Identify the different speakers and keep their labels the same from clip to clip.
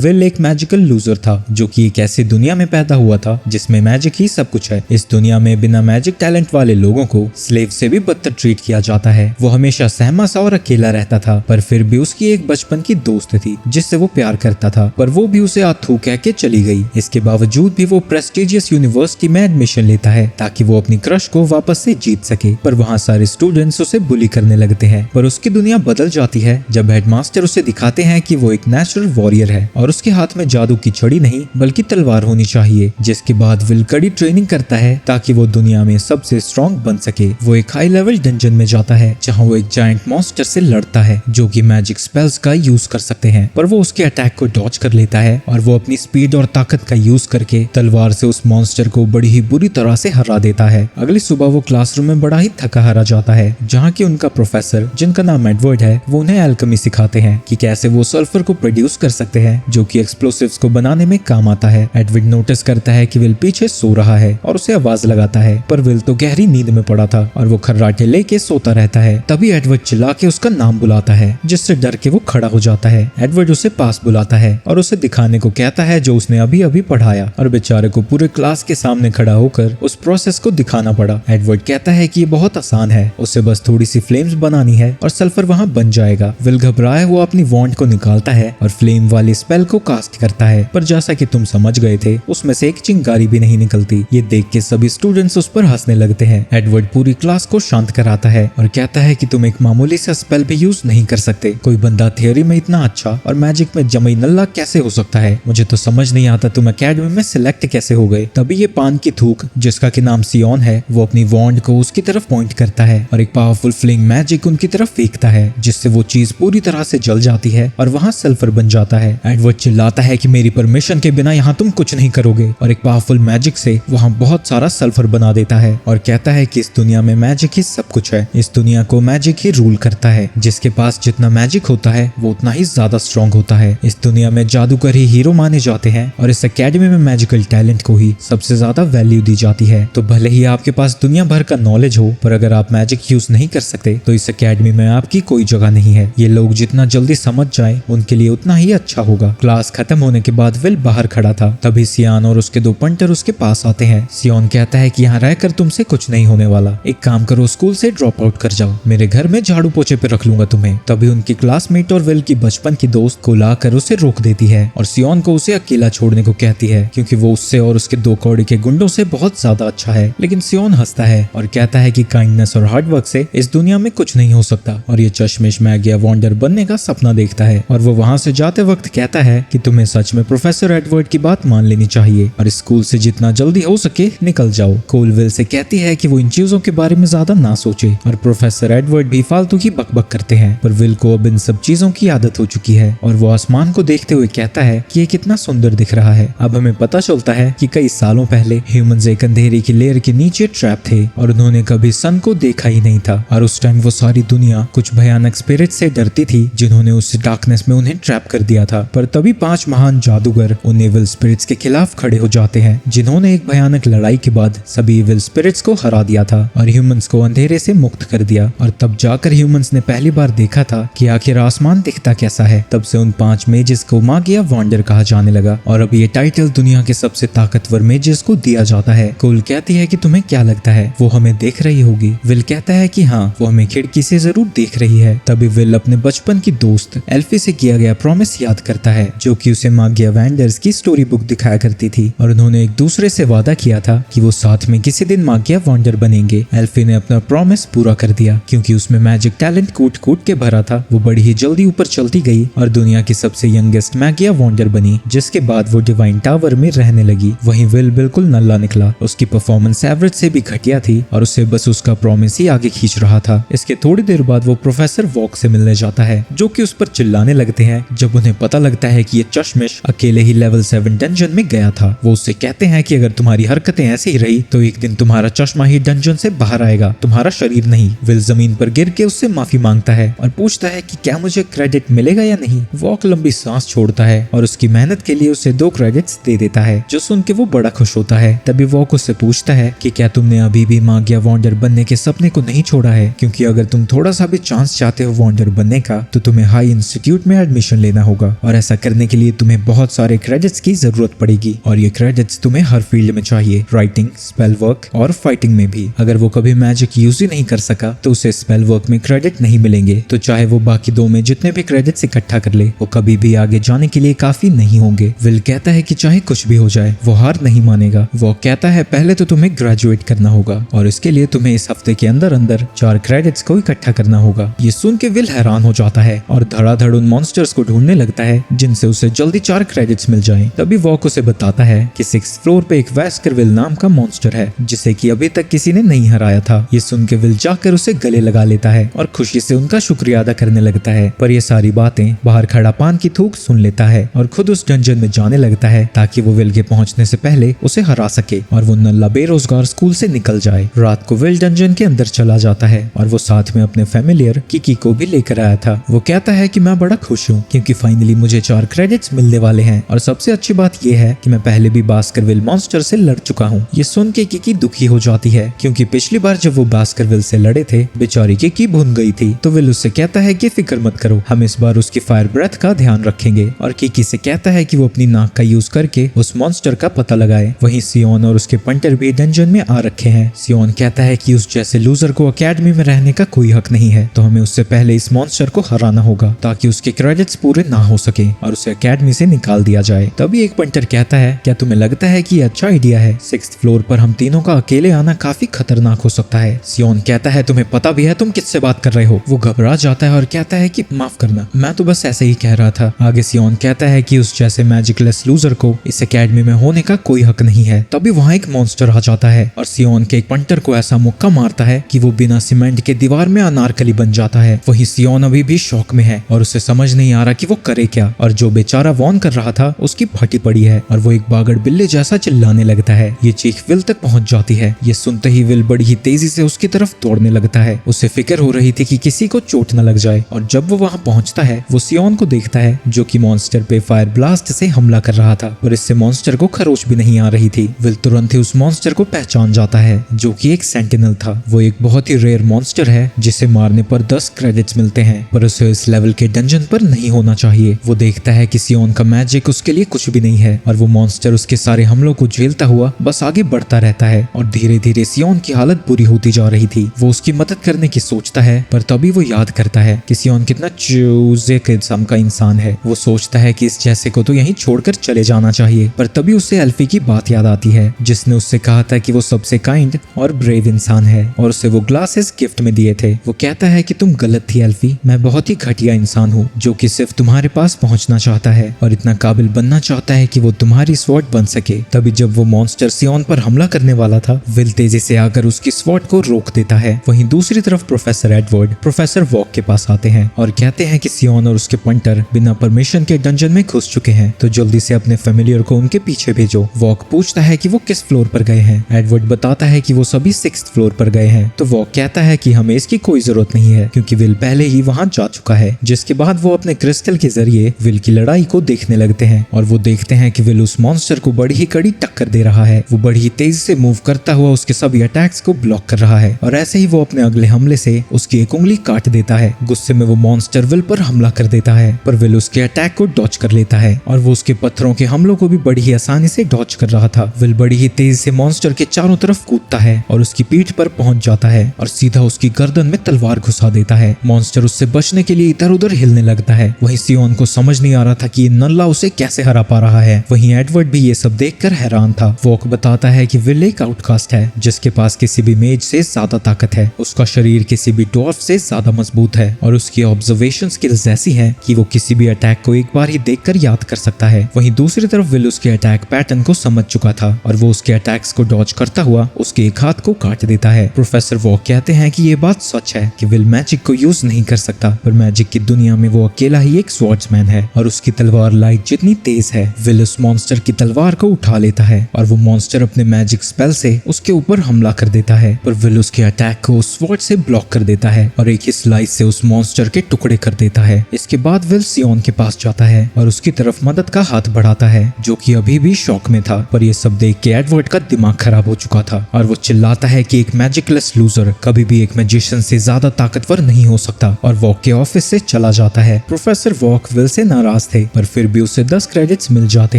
Speaker 1: Will एक magical loser था जो कि एक ऐसी दुनिया में पैदा हुआ था जिसमें मैजिक ही सब कुछ है। इस दुनिया में बिना मैजिक टैलेंट वाले लोगों को स्लेव से भी बदतर ट्रीट किया जाता है। वो हमेशा सहमा सा और अकेला रहता था, पर फिर भी उसकी एक बचपन की दोस्त थी जिससे वो प्यार करता था, पर वो भी उसे आथू कह के चली गई। इसके बावजूद भी वो प्रेस्टिजियस यूनिवर्सिटी में एडमिशन लेता है ताकि वो अपनी क्रश को वापस से जीत सके, पर वहाँ सारे स्टूडेंट्स उसे बुली करने लगते हैं। पर उसकी दुनिया बदल जाती है जब हेडमास्टर उसे दिखाते हैं कि वो एक नेचुरल वॉरियर है और उसके हाथ में जादू की छड़ी नहीं बल्कि तलवार होनी चाहिए। जिसके बाद विल कड़ी ट्रेनिंग करता है ताकि वो दुनिया में सबसे स्ट्रॉन्ग बन सके। वो एक हाई लेवल डंजन में जाता है जहाँ वो एक जायंट मॉन्स्टर से लड़ता है जो कि मैजिक स्पेल्स का यूज कर सकते हैं, पर वो उसके अटैक को डॉज कर लेता है और वो अपनी स्पीड और ताकत का यूज करके तलवार से उस मॉन्स्टर को बड़ी ही बुरी तरह से हरा देता है। अगली सुबह वो क्लासरूम में बड़ा ही थका हारा जाता है जहाँ की उनका प्रोफेसर जिनका नाम एडवर्ड है वो उन्हें एल्केमी सिखाते हैं कि कैसे वो सल्फर को प्रोड्यूस कर सकते हैं जो कि एक्सप्लोसिव्स को बनाने में काम आता है। एडवर्ड नोटिस करता है कि विल पीछे सो रहा है और उसे आवाज लगाता है, पर विल तो गहरी नींद में पड़ा था और वो खर्राटे लेके सोता रहता है। तभी एडवर्ड चिल्ला के उसका नाम बुलाता है जिससे डर के वो खड़ा हो जाता है। एडवर्ड उसे पास बुलाता है और उसे दिखाने को कहता है जो उसने अभी अभी पढ़ाया, और बेचारे को पूरे क्लास के सामने खड़ा होकर उस प्रोसेस को दिखाना पड़ा। एडवर्ड कहता है कि ये बहुत आसान है, उसे बस थोड़ी सी फ्लेम्स बनानी है और सल्फर वहाँ बन जाएगा। विल घबराए वो अपनी वॉन्ड को निकालता है और फ्लेम वाली स्पेल को कास्ट करता है, पर जैसा कि तुम समझ गए थे उसमें से एक चिंगारी भी नहीं निकलती। ये देख के सभी स्टूडेंट्स उस पर हंसने लगते हैं। एडवर्ड पूरी क्लास को शांत कराता है और कहता है कि तुम एक मामूली सा स्पेल भी यूज नहीं कर सकते। कोई बंदा थियोरी में इतना अच्छा और मैजिक में जमई नल्ला कैसे हो सकता है? मुझे तो समझ नहीं आता तुम एकेडमी में सिलेक्ट कैसे हो गए। तभी ये पान की थूक जिसका कि नाम सियोन है वो अपनी वॉन्ड को उसकी तरफ पॉइंट करता है और एक पावरफुल फ्लिंग मैजिक उनकी तरफ फेंकता है जिससे वो चीज पूरी तरह से जल जाती है और वहाँ सल्फर बन जाता है। एडवर्ड चिल्लाता है कि मेरी परमिशन के बिना यहाँ तुम कुछ नहीं करोगे, और एक पावरफुल मैजिक से वहाँ बहुत सारा सल्फर बना देता है और कहता है कि इस दुनिया में मैजिक ही सब कुछ है। इस दुनिया को मैजिक ही रूल करता है। जिसके पास जितना मैजिक होता है वो उतना ही ज्यादा स्ट्रॉन्ग होता है। इस दुनिया में जादूगर ही हीरो माने जाते हैं और इस एकेडमी में मैजिकल टैलेंट को ही सबसे ज्यादा वैल्यू दी जाती है। तो भले ही आपके पास दुनिया भर का नॉलेज हो, पर अगर आप मैजिक यूज नहीं कर सकते तो इस एकेडमी में आपकी कोई जगह नहीं है। ये लोग जितना जल्दी समझ जाए उनके लिए उतना ही अच्छा होगा। क्लास खत्म होने के बाद विल बाहर खड़ा था, तभी सियान और उसके दो पंटर उसके पास आते हैं। सियोन कहता है कि यहाँ रहकर तुमसे कुछ नहीं होने वाला, एक काम करो स्कूल से ड्रॉप आउट कर जाओ, मेरे घर में झाड़ू पोछे पे रख लूंगा तुम्हें। तभी उनकी क्लासमेट और विल की बचपन की दोस्त को लाकर उसे रोक देती है और सियोन को उसे अकेला छोड़ने को कहती है क्योंकि वो उससे और उसके दो कौड़ी के गुंडों से बहुत ज्यादा अच्छा है। लेकिन सियोन हंसता है और कहता है कि काइंडनेस और हार्डवर्क से इस दुनिया में कुछ नहीं हो सकता, और ये चश्मिश मैगिया वॉन्डर बनने का सपना देखता है। और वो वहाँ से जाते वक्त कहता है कि तुम्हें सच में प्रोफेसर एडवर्ड की बात मान लेनी चाहिए और स्कूल से जितना जल्दी हो सके निकल जाओ। कोल विल से कहती है कि वो इन चीजों के बारे में ज्यादा ना सोचे, और प्रोफेसर एडवर्ड भी फालतू की बकबक करते हैं, पर विल को अब इन सब चीजों की आदत हो चुकी है और वो आसमान को देखते हुए कहता है कि ये कितना सुंदर दिख रहा है। अब हमें पता चलता है कि कई सालों पहले ह्यूमंस एक अंधेरे की लेयर के नीचे ट्रैप थे और उन्होंने कभी सन को देखा ही नहीं था, और उस टाइम वो सारी दुनिया कुछ भयानक स्पिरिट से डरती थी जिन्होंने उस डार्कनेस में उन्हें ट्रैप कर दिया था। पर तभी 5 महान जादूगर उन एविल स्पिरिट्स के खिलाफ खड़े हो जाते हैं जिन्होंने एक भयानक लड़ाई के बाद सभी एविल स्पिरिट्स को हरा दिया था और ह्यूमंस को अंधेरे से मुक्त कर दिया। और तब जाकर ह्यूमंस ने पहली बार देखा था कि आखिर आसमान दिखता कैसा है। तब से उन 5 मेजेस को मागिया वॉन्डर कहा जाने लगा और अब ये टाइटल दुनिया के सबसे ताकतवर मेजेस को दिया जाता है। कोल कहती है कि तुम्हें क्या लगता है वो हमें देख रही होगी? विल कहता है कि हाँ, वो हमें खिड़की से जरूर देख रही है। तभी विल अपने बचपन की दोस्त एल्फी से किया गया प्रॉमिस याद करता है जो कि उसे मागिया वैंडर्स की स्टोरी बुक दिखाया करती थी, और उन्होंने एक दूसरे से वादा किया था कि वो साथ में किसी दिन मागिया वॉन्डर बनेंगे। एल्फी ने अपना प्रॉमिस पूरा कर दिया क्योंकि उसमें मैजिक टैलेंट कूट कूट के भरा था। वो बड़ी ही जल्दी ऊपर चलती गई और दुनिया की सबसे यंगेस्ट मागिया वॉन्डर बनी, जिसके बाद वो डिवाइन टावर में रहने लगी। वहीं विल बिल्कुल नल्ला निकला। उसकी परफॉर्मेंस एवरेज से भी घटिया थी और उसे बस उसका प्रॉमिस ही आगे खींच रहा था। इसके थोड़ी देर बाद वो प्रोफेसर वॉक से मिलने जाता है जो कि उस पर चिल्लाने लगते हैं जब उन्हें पता लगता है कि ये चश्मिश अकेले ही लेवल 7 डंजन में गया था। वो उससे कहते हैं कि अगर तुम्हारी हरकतें ऐसे ही रही तो एक दिन तुम्हारा चश्मा ही डंजन से बाहर आएगा, तुम्हारा शरीर नहीं। विल जमीन पर गिर के उससे माफी मांगता है और पूछता है कि क्या मुझे क्रेडिट मिलेगा या नहीं। वॉक लंबी सांस छोड़ता है और उसकी मेहनत के लिए उसे 2 क्रेडिट्स दे देता है, जो सुन के वो बड़ा खुश होता है। तभी वॉक उससे पूछता है कि क्या तुमने अभी भी मागिया वॉन्डर बनने के सपने को नहीं छोड़ा है, क्योंकि अगर तुम थोड़ा सा भी चांस चाहते हो वॉन्डर बनने का तो तुम्हें हाई इंस्टीट्यूट में एडमिशन लेना होगा, और ऐसा करने के लिए तुम्हें बहुत सारे क्रेडिट्स की जरूरत पड़ेगी और ये क्रेडिट्स तुम्हें हर फील्ड में चाहिए, राइटिंग, स्पेल वर्क और फाइटिंग में भी। अगर वो कभी मैजिक यूज ही नहीं कर सका तो उसे स्पेल वर्क में क्रेडिट नहीं मिलेंगे, तो चाहे वो बाकी दो में जितने भी क्रेडिट्स इकट्ठा कर ले वो कभी भी आगे जाने के लिए काफी नहीं होंगे। विल कहता है कि चाहे कुछ भी हो जाए वो हार नहीं मानेगा। वो कहता है पहले तो तुम्हें ग्रेजुएट करना होगा और इसके लिए तुम्हें इस हफ्ते के अंदर अंदर 4 क्रेडिट्स को इकट्ठा करना होगा। ये सुन के विल हैरान हो जाता है और धड़ाधड़ उन मॉन्स्टर्स को ढूंढने लगता है जिनसे उसे जल्दी 4 क्रेडिट्स मिल जाएं। तभी वॉक उसे बताता है कि 6th फ्लोर पे एक वेस्करविल नाम का मॉन्स्टर है जिसे कि अभी तक किसी ने नहीं हराया था। ये सुन के विल जाकर उसे गले लगा लेता है और खुशी से उनका शुक्रिया अदा करने लगता है। पर ये सारी बातें बाहर खड़ा पान की थूक सुन लेता है और खुद उस डंजन में जाने लगता है ताकि वो विल के पहुंचने से पहले उसे हरा सके और वो नल्ला बेरोजगार स्कूल से निकल जाए। रात को विल डंजन के अंदर चला जाता है और वो साथ में अपने फैमिलियर किकी को भी लेकर आया था। वो कहता है कि मैं बड़ा खुश हूँ क्योंकि फाइनली मुझे 4 क्रेडिट्स मिलने वाले हैं और सबसे अच्छी बात ये है कि मैं पहले भी बास्करविल मॉन्स्टर से लड़ चुका हूँ। ये सुन के किकी दुखी हो जाती है क्योंकि पिछली बार जब वो बास्करविल से लड़े थे बेचारी किकी भून गई थी। तो विल उससे कहता है कि फिक्र मत करो, हम इस बार उसकी फायर ब्रेथ का ध्यान रखेंगे और किकी से कहता है कि वो अपनी नाक का यूज करके उस मॉन्स्टर का पता लगाए। वहीं सियोन और उसके पंटर भी डंजन में आ रखे हैं। सियोन कहता है कि उस जैसे लूजर को अकेडमी में रहने का कोई हक नहीं है, तो हमें उससे पहले इस मॉन्स्टर को हराना होगा ताकि उसके क्रेडिट्स पूरे ना हो सके और उसे अकेडमी से निकाल दिया जाए। तभी एक पंटर कहता है क्या तुम्हें लगता है कि ये अच्छा आइडिया है? 6th फ्लोर पर हम तीनों का अकेले आना काफी खतरनाक हो सकता है। सियोन कहता है तुम्हें पता भी है तुम किससे बात कर रहे हो? वो घबरा जाता है और कहता है कि माफ करना, मैं तो बस ऐसे ही कह रहा था। आगे सियोन कहता है कि उस जैसे मैजिकलेस लूजर को इस अकेडमी में होने का कोई हक नहीं है। तभी वहाँ एक मॉन्स्टर आ जाता है और सियोन के एक पंटर को ऐसा मुक्का मारता है कि वो बिना सीमेंट के दीवार में अनारकली बन जाता है। वहीं सियोन अभी भी शौक में है और उसे समझ नहीं आ रहा कि वो करे क्या, और जो बेचारा वॉर्न कर रहा था उसकी फटी पड़ी है और वो एक बागड़ बिल्ले जैसा चिल्लाने लगता है। ये चीख विल तक पहुंच जाती है। ये सुनते ही विल बड़ी ही तेजी से उसकी तरफ दौड़ने लगता है। उसे फिक्र हो रही थी कि किसी को चोट न लग जाए और जब वो वहां पहुंचता है वो सियोन को देखता है जो कि मॉन्स्टर पे फायर ब्लास्ट से हमला कर रहा था और इससे मॉन्स्टर को खरोच भी नहीं आ रही थी। विल तुरंत ही उस मॉन्स्टर को पहचान जाता है जो कि एक सेंटिनल था। वो एक बहुत ही रेयर मॉन्स्टर है जिसे मारने पर 10 क्रेडिट्स मिलते हैं, पर उसे इस लेवल के डंजन पर नहीं होना चाहिए। वो देखता है कि सियोन का मैजिक उसके लिए कुछ भी नहीं है और वो मॉन्स्टर उसके सारे हमलों को झेलता हुआ बस आगे बढ़ता रहता है और धीरे धीरे सियोन की हालत बुरी होती जा रही थी। वो उसकी मदद करने की सोचता है पर तभी वो याद करता है कि सियोन कितना चूजे किस्म का इंसान है। वो सोचता है कि इस जैसे को तो यहीं छोड़कर चले जाना चाहिए, पर तभी उसे एल्फी की बात याद आती है जिसने उससे कहा था कि वो सबसे काइंड और ब्रेव इंसान है और उसे वो ग्लासेस गिफ्ट में दिए थे। वो कहता है कि तुम गलत थी एल्फी, मैं बहुत ही घटिया इंसान हूँ जो कि सिर्फ तुम्हारे पास पहुंचना चाहता है और इतना काबिल बनना चाहता है कि वो तुम्हारी स्वॉर्ड बन सके। तभी जब वो मॉन्स्टर सियोन पर हमला करने वाला था विल तेजी से आकर उसकी स्वॉर्ड को रोक देता है। वहीं दूसरी तरफ प्रोफेसर एडवर्ड प्रोफेसर वॉक के पास आते हैं और कहते हैं कि सियोन और उसके पंटर बिना परमिशन के डंजन में घुस चुके हैं, तो जल्दी से अपने फैमिलियर को उनके पीछे भेजो। वॉक पूछता है कि वो किस फ्लोर पर गए हैं। एडवर्ड बताता है कि वो सभी 6th फ्लोर पर गए हैं। तो वॉक कहता है कि हमें इसकी कोई जरूरत नहीं है क्योंकि विल पहले ही वहां जा चुका है। जिसके बाद वो अपने क्रिस्टल के जरिए विल की लड़ाई को देखने लगते हैं और वो देखते हैं कि विल उस मॉन्स्टर को बड़ी ही कड़ी टक्कर दे रहा है। वो बड़ी ही तेजी से मूव करता हुआ उसके सभी अटैक्स को ब्लॉक कर रहा है और ऐसे ही वो अपने अगले हमले से उसकी एक उंगली काट देता है। गुस्से में वो मॉन्स्टर विल पर हमला कर देता है पर विल उसके अटैक को डॉच कर लेता है और वो उसके पत्थरों के हमलों को भी बड़ी ही आसानी से डॉच कर रहा था। विल बड़ी ही तेजी से मॉन्स्टर के चारों तरफ कूदता है और उसकी पीठ पर पहुंच जाता है और सीधा उसकी गर्दन में तलवार घुसा देता है। मॉन्स्टर उससे बचने के लिए इधर उधर हिलने लगता है। वहीं सियोन को समझ नहीं आ रहा था कि ये नल्ला उसे कैसे हरा पा रहा है। वहीं एडवर्ड भी ये सब देखकर हैरान था। वॉक बताता है कि विल एक आउटकास्ट है जिसके पास किसी भी मेज से ज्यादा ताकत है। उसका शरीर किसी भी डॉर्फ से ज्यादा मजबूत है और उसकी ऑब्जर्वेशन स्किल्स ऐसी है कि वो किसी भी अटैक को एक बार ही देखकर याद कर सकता है। वहीं दूसरी तरफ विल उसके अटैक पैटर्न को समझ चुका था और वो उसके अटैक्स को डॉज करता हुआ उसके एक हाथ को काट देता है। प्रोफेसर वॉक कहते हैं कि ये बात सच है कि विल मैजिक को यूज नहीं कर सकता, पर मैजिक की दुनिया में वो अकेला ही एक स्वॉर्ड्समैन है और उसकी तलवार लाइट जितनी तेज है। विल उस मॉन्स्टर की तलवार को उठा लेता है और वो मॉन्स्टर अपने मैजिक स्पेल से उसके ऊपर हमला कर देता है, पर विल उसके अटैक को उस स्वॉर्ड से ब्लॉक कर देता है और एक ही स्लाइस से उस मॉन्स्टर के टुकड़े कर देता है। इसके बाद विल सियोन के पास जाता है और उसकी तरफ मदद का हाथ बढ़ाता है जो कि अभी भी शॉक में था, पर ये सब देख के एडवर्ड का दिमाग खराब हो चुका था और वो चिल्लाता है कि एक मैजिकलेस लूजर कभी भी एक मैजिशियन से ज्यादा ताकतवर नहीं हो सकता और वॉक के ऑफिस से चला जाता है। प्रोफेसर वॉक विल से नाराज पास थे, पर फिर भी उसे 10 क्रेडिट्स मिल जाते